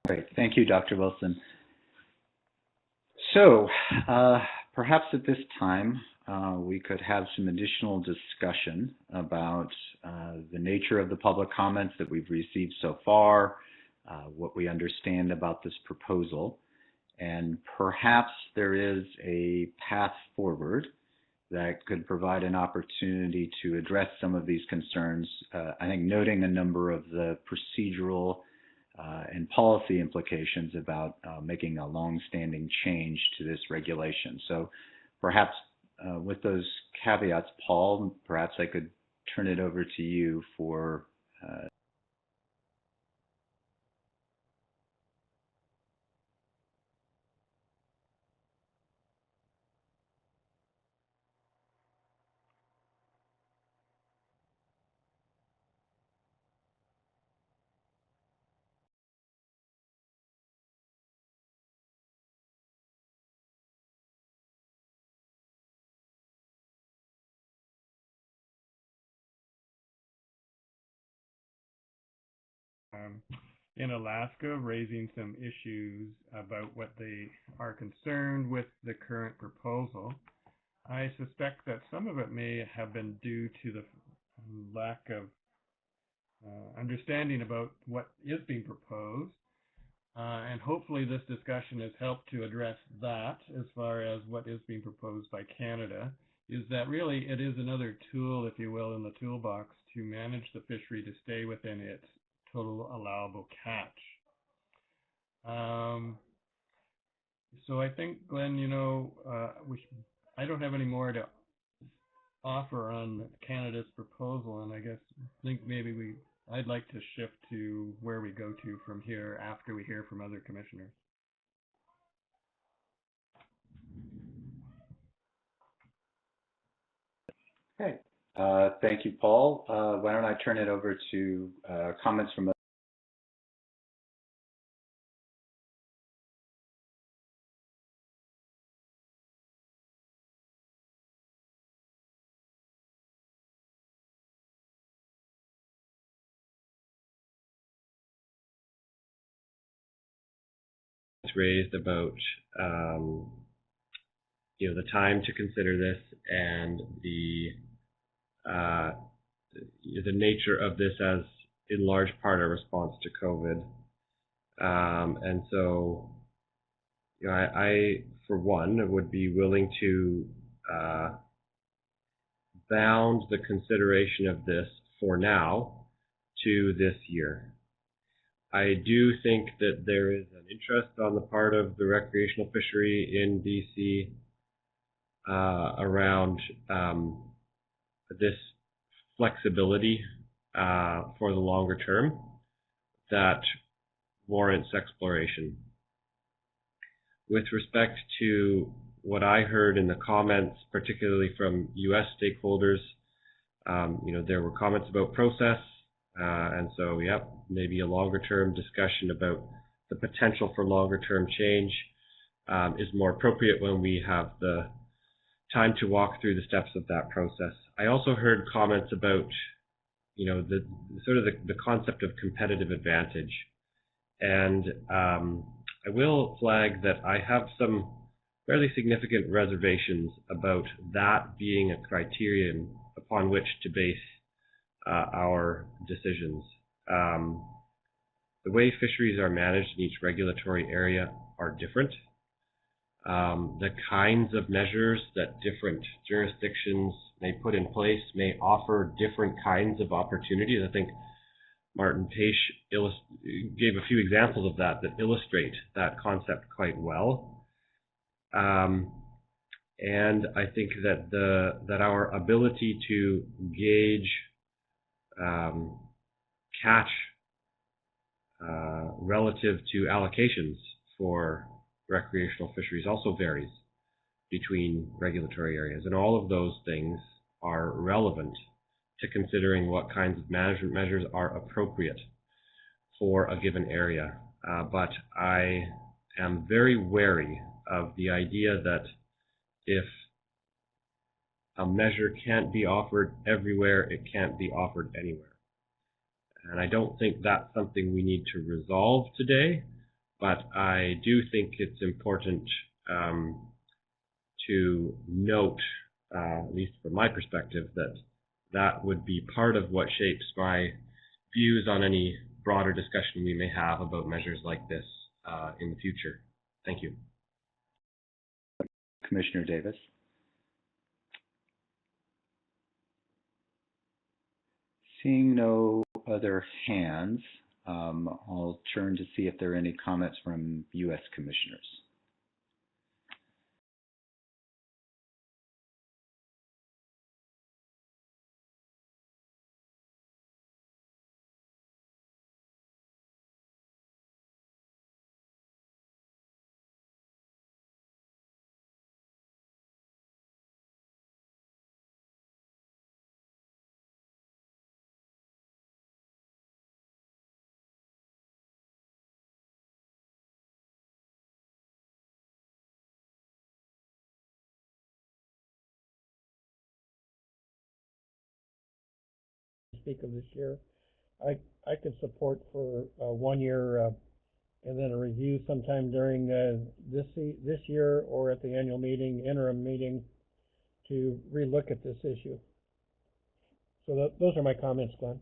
Great. Thank you, Dr. Wilson. So perhaps at this time, we could have some additional discussion about the nature of the public comments that we've received so far, what we understand about this proposal, and perhaps there is a path forward that could provide an opportunity to address some of these concerns, I think noting a number of the procedural and policy implications about making a long-standing change to this regulation. So perhaps with those caveats, Paul, perhaps I could turn it over to you for in Alaska, raising some issues about what they are concerned with the current proposal. I suspect that some of it may have been due to the lack of understanding about what is being proposed. And hopefully this discussion has helped to address that as far as what is being proposed by Canada, is that really it is another tool, if you will, in the toolbox to manage the fishery to stay within its total allowable catch. So I think, Glenn, you know, I don't have any more to offer on Canada's proposal, and I think maybe I'd like to shift to where we go to from here after we hear from other commissioners. Okay. Thank you, Paul. Why don't I turn it over to comments from raised about the time to consider this and the nature of this as in large part a response to COVID. And so I for one would be willing to bound the consideration of this for now to this year. I do think that there is an interest on the part of the recreational fishery in BC around this flexibility for the longer term that warrants exploration. With respect to what I heard in the comments, particularly from U.S. stakeholders, there were comments about process, and so, yep, maybe a longer-term discussion about the potential for longer-term change is more appropriate when we have the time to walk through the steps of that process. I also heard comments about, the sort of the concept of competitive advantage, and I will flag that I have some fairly significant reservations about that being a criterion upon which to base our decisions. The way fisheries are managed in each regulatory area are different. The kinds of measures that different jurisdictions may put in place may offer different kinds of opportunities. I think Martin Page gave a few examples of that illustrate that concept quite well. And I think that that our ability to gauge catch relative to allocations for recreational fisheries also varies between regulatory areas, and all of those things are relevant to considering what kinds of management measures are appropriate for a given area. But I am very wary of the idea that if a measure can't be offered everywhere, it can't be offered anywhere. And I don't think that's something we need to resolve today, but I do think it's important to note, at least from my perspective, that that would be part of what shapes my views on any broader discussion we may have about measures like this in the future. Thank you. Commissioner Davis. Seeing no other hands, I'll turn to see if there are any comments from U.S. commissioners. Speak of this year, I could support for 1 year and then a review sometime during this year or at the annual meeting, interim meeting, to relook at this issue. So those are my comments, Glenn.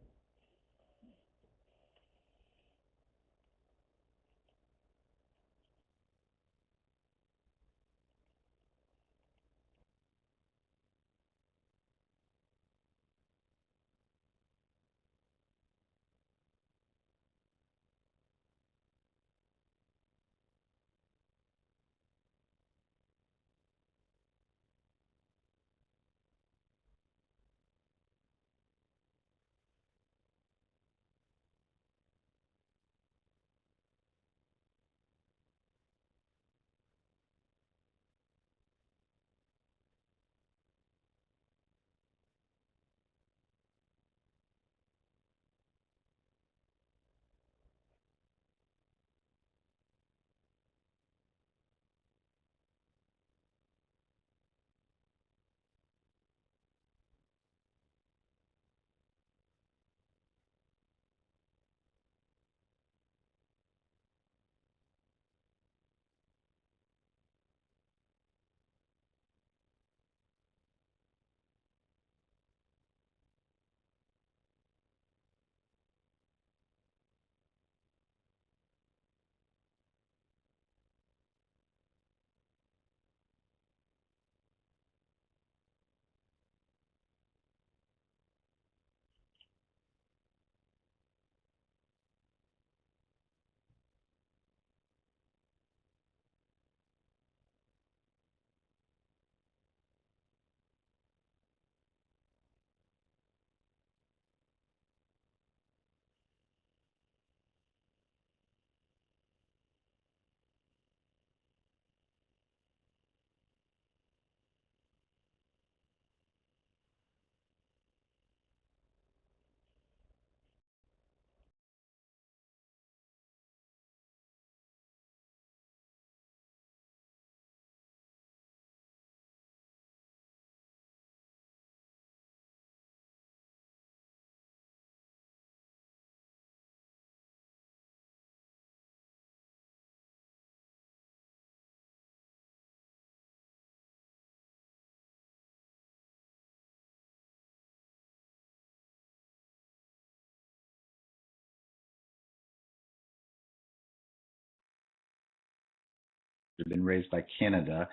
Have been raised by Canada,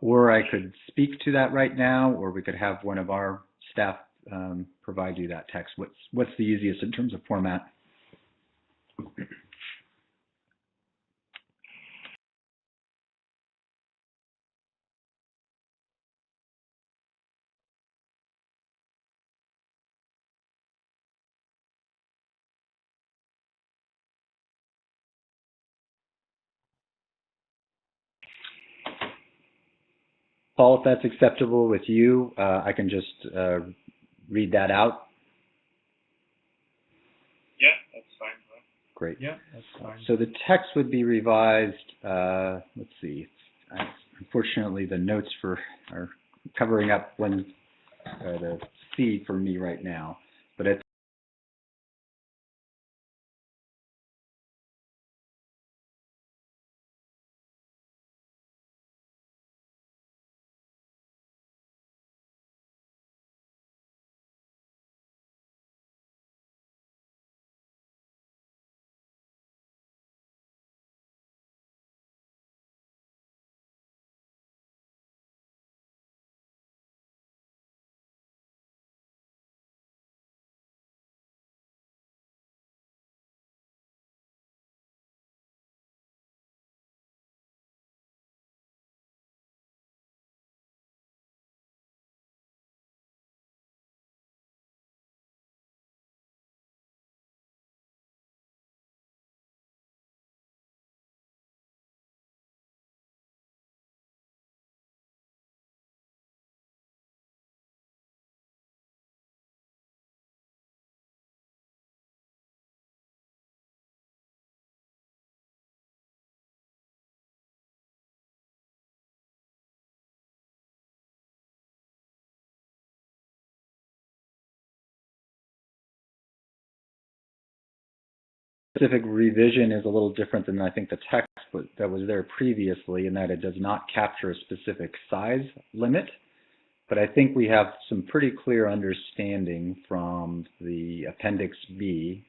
or I could speak to that right now, or we could have one of our staff provide you that text. What's the easiest in terms of format? Paul, if that's acceptable with you, I can just read that out. Yeah, that's fine. Great. Yeah, that's fine. So the text would be revised. Let's see. Unfortunately, the notes are covering up the C for me right now, but it's specific revision is a little different than I think the text that was there previously, in that it does not capture a specific size limit. But I think we have some pretty clear understanding from the Appendix B.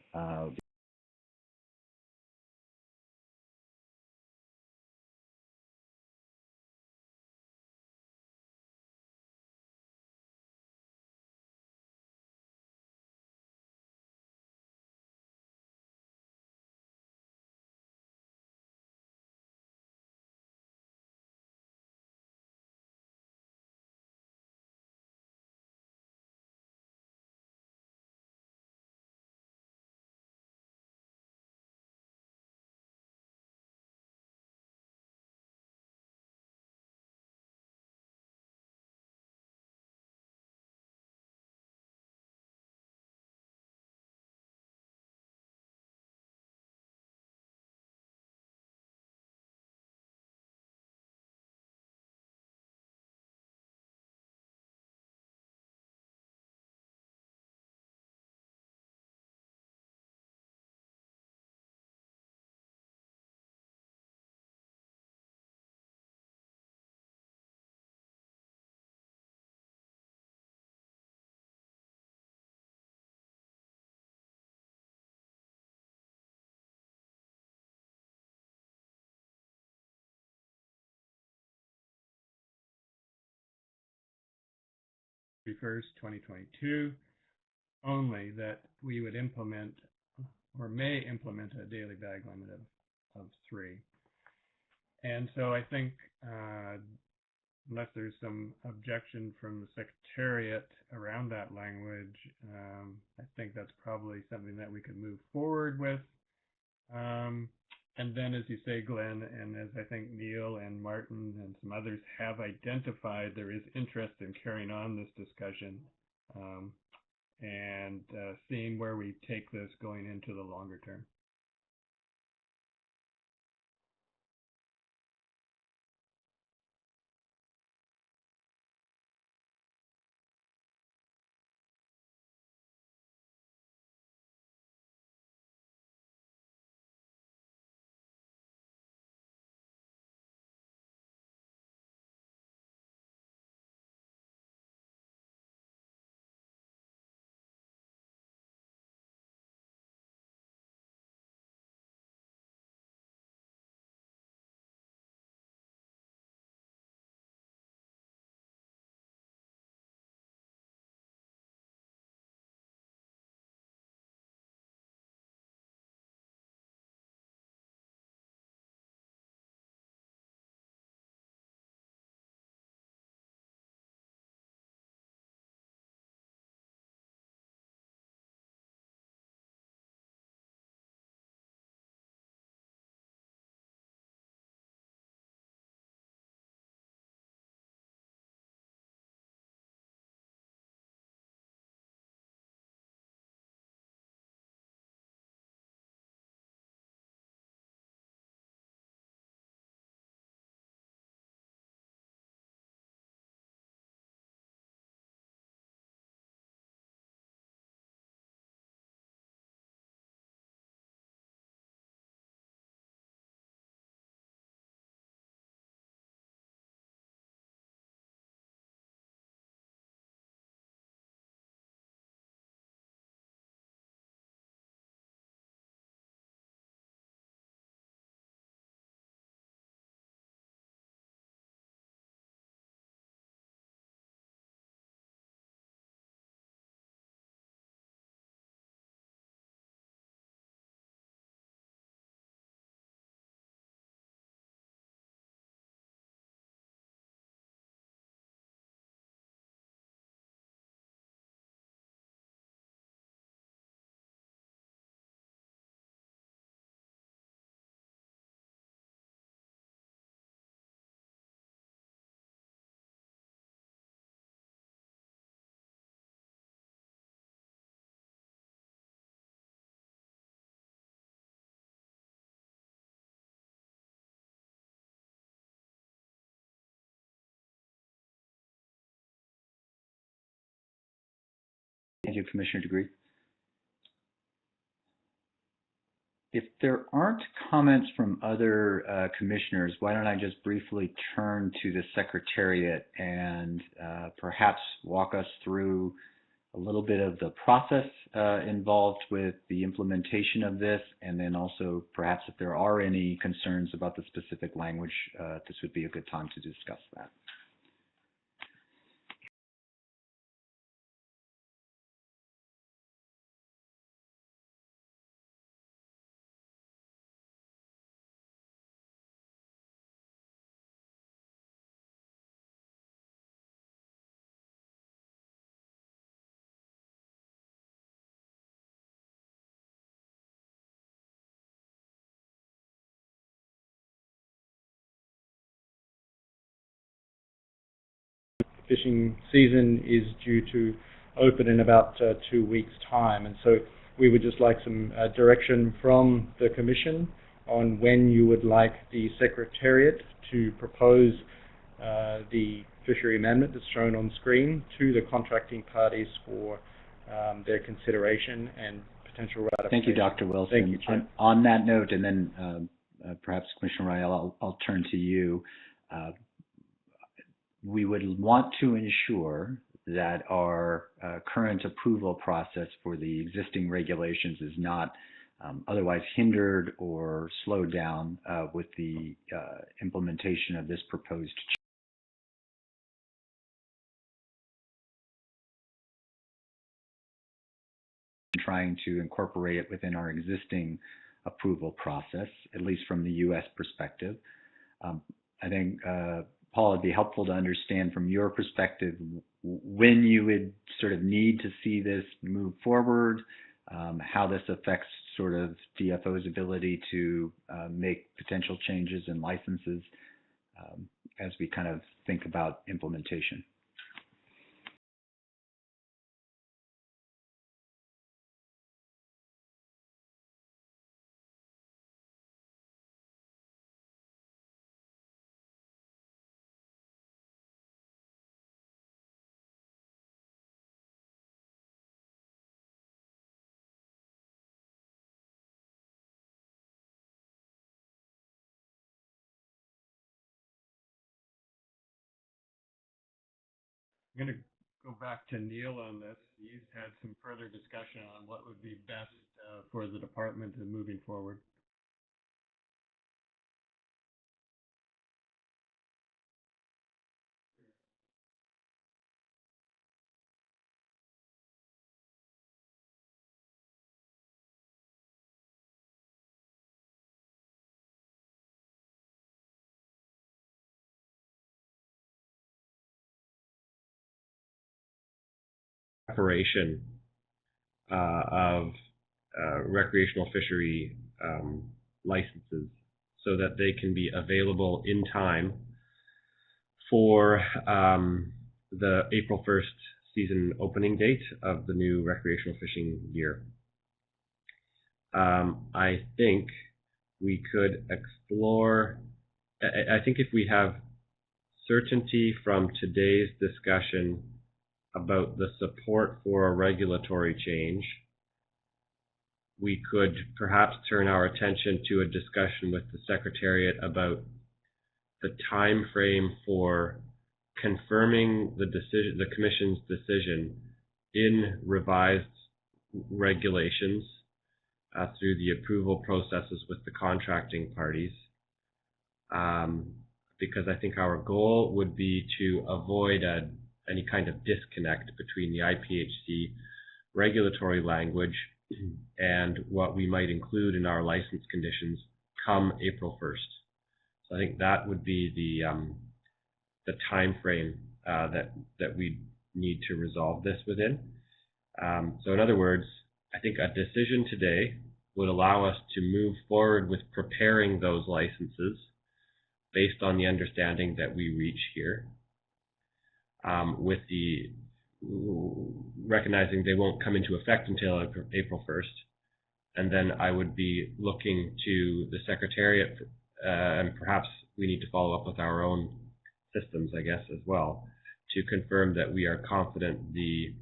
First, 2022, only that we would implement or may implement a daily bag limit of 3. And so I think, unless there's some objection from the Secretariat around that language, I think that's probably something that we could move forward with. And then, as you say, Glenn, and as I think Neil and Martin and some others have identified, there is interest in carrying on this discussion and seeing where we take this going into the longer term. Thank you, Commissioner Degree. if there aren't comments from other commissioners, why don't I just briefly turn to the Secretariat and perhaps walk us through a little bit of the process involved with the implementation of this, and then also perhaps if there are any concerns about the specific language, this would be a good time to discuss that. Fishing season is due to open in about 2 weeks' time, and so we would just like some direction from the Commission on when you would like the Secretariat to propose the fishery amendment that's shown on screen to the contracting parties for their consideration and potential ratification. Thank you, Dr. Wilson. Thank you, Chair. On that note, and then perhaps Commissioner Rael, I'll turn to you. We would want to ensure that our current approval process for the existing regulations is not otherwise hindered or slowed down with the implementation of this proposed change. Trying to incorporate it within our existing approval process, at least from the U.S. perspective. I think Paul, it'd be helpful to understand from your perspective when you would sort of need to see this move forward, how this affects sort of DFO's ability to make potential changes in licenses as we kind of think about implementation. I'm going to go back to Neil on this. He's had some further discussion on what would be best for the department in moving forward. Preparation of recreational fishery licenses so that they can be available in time for the April 1st season opening date of the new recreational fishing year. I think we could explore, I think if we have certainty from today's discussion about the support for a regulatory change, we could perhaps turn our attention to a discussion with the Secretariat about the time frame for confirming the decision, the Commission's decision in revised regulations through the approval processes with the contracting parties. Because I think our goal would be to avoid any kind of disconnect between the IPHC regulatory language and what we might include in our license conditions come April 1st. So I think that would be the time frame that we need to resolve this within. So in other words, I think a decision today would allow us to move forward with preparing those licenses based on the understanding that we reach here, with the recognizing they won't come into effect until April 1st. And then I would be looking to the Secretariat, and perhaps we need to follow up with our own systems, I guess, as well, to confirm that we are confident the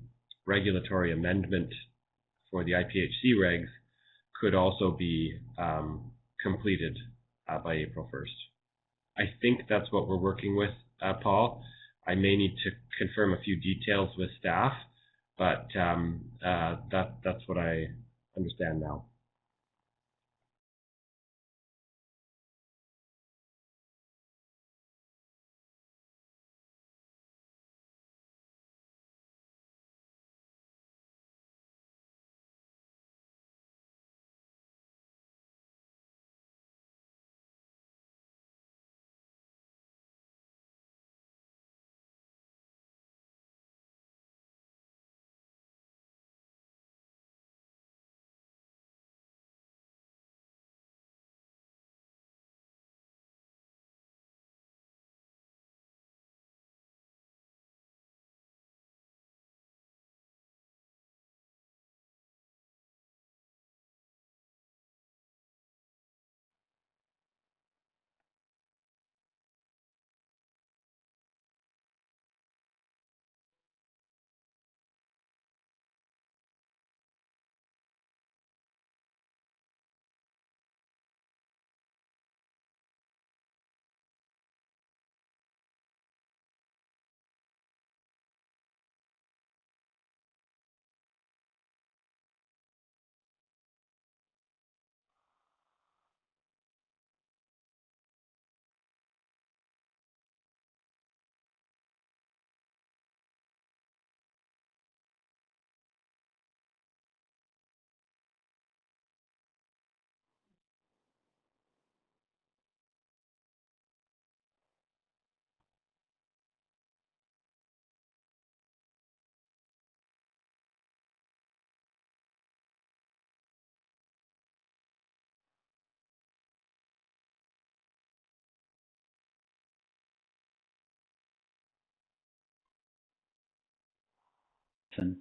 regulatory amendment for the IPHC regs could also be completed by April 1st. I think that's what we're working with, Paul. I may need to confirm a few details with staff, but that's what I understand now. And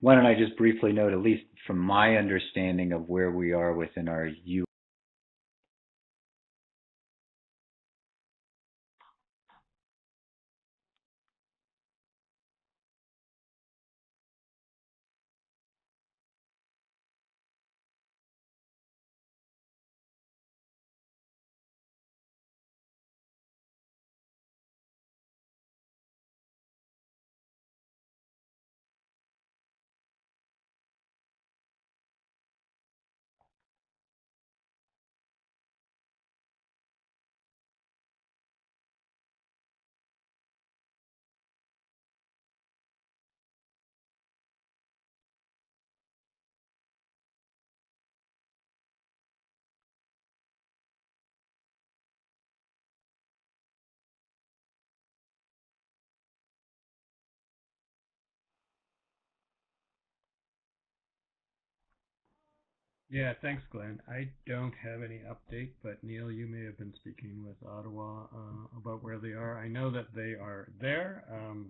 why don't I just briefly note, at least from my understanding of where we are within our U. Yeah, thanks, Glenn. I don't have any update, but Neil, you may have been speaking with Ottawa about where they are. I know that they are there.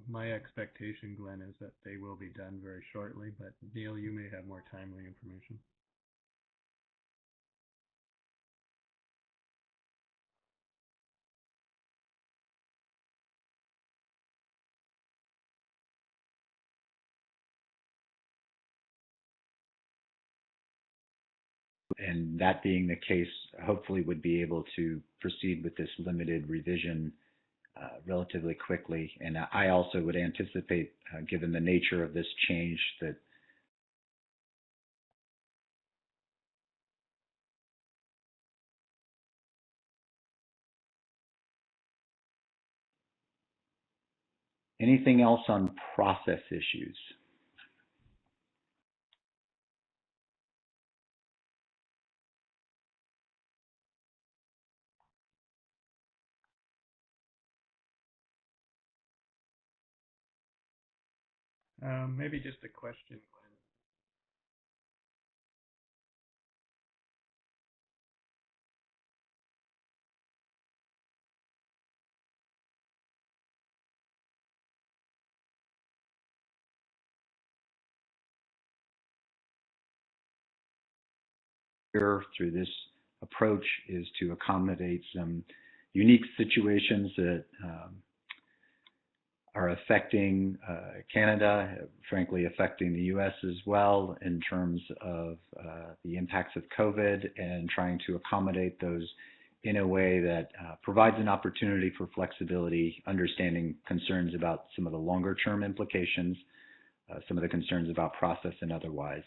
My expectation, Glenn, is that they will be done very shortly, but Neil, you may have more timely information. And that being the case, hopefully would be able to proceed with this limited revision relatively quickly. And I also would anticipate, given the nature of this change, that anything else on process issues? Maybe just a question, Glenn. Here, through this approach, is to accommodate some unique situations that are affecting Canada, frankly affecting the U.S. as well in terms of the impacts of COVID, and trying to accommodate those in a way that provides an opportunity for flexibility, understanding concerns about some of the longer term implications, some of the concerns about process and otherwise.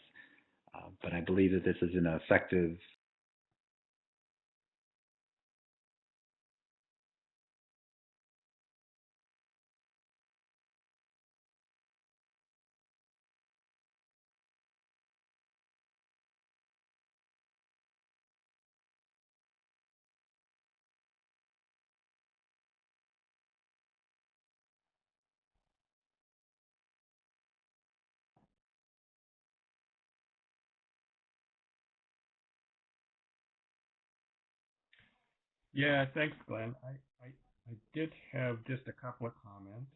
But I believe that this is an effective Yeah, thanks, Glenn. I did have just a couple of comments.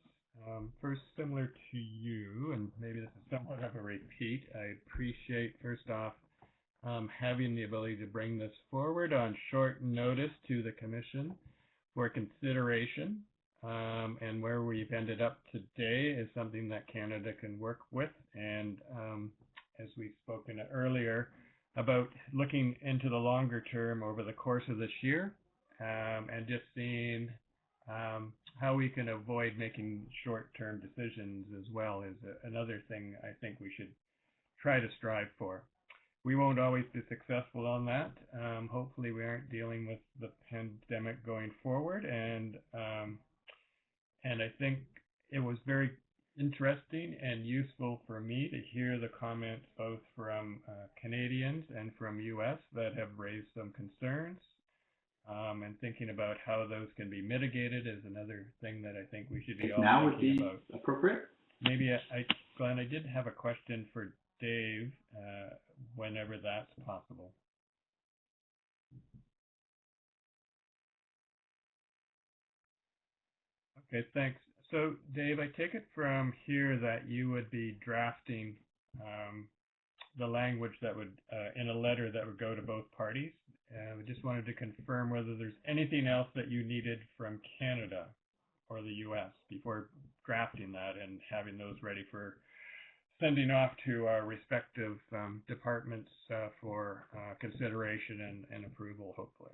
First, similar to you, and maybe this is somewhat of a repeat, I appreciate, first off, having the ability to bring this forward on short notice to the Commission for consideration. And where we've ended up today is something that Canada can work with. And as we've spoken earlier, about looking into the longer term over the course of this year, and just seeing how we can avoid making short-term decisions as well is another thing I think we should try to strive for. We won't always be successful on that. Hopefully we aren't dealing with the pandemic going forward, and I think it was very interesting and useful for me to hear the comments both from Canadians and from US that have raised some concerns. And thinking about how those can be mitigated is another thing that I think we should be all now would thinking be about. appropriate. Maybe Glenn, I did have a question for Dave, whenever that's possible. Okay, thanks. So, Dave, I take it from here that you would be drafting the language that would, in a letter that would go to both parties. We just wanted to confirm whether there's anything else that you needed from Canada or the US before drafting that and having those ready for sending off to our respective departments for consideration and approval, hopefully.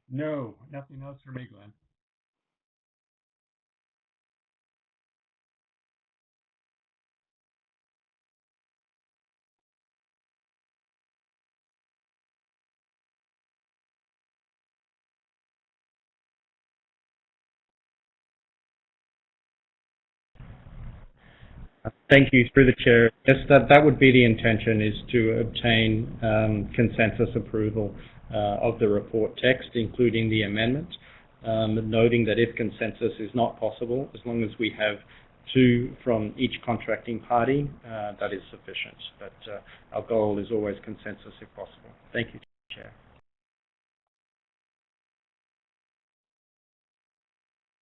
No, nothing else for me, Glenn. Thank you, through the chair. Yes, that would be the intention, is to obtain consensus approval of the report text, including the amendment, noting that if consensus is not possible, as long as we have two from each contracting party, that is sufficient. But our goal is always consensus if possible. Thank you, Chair.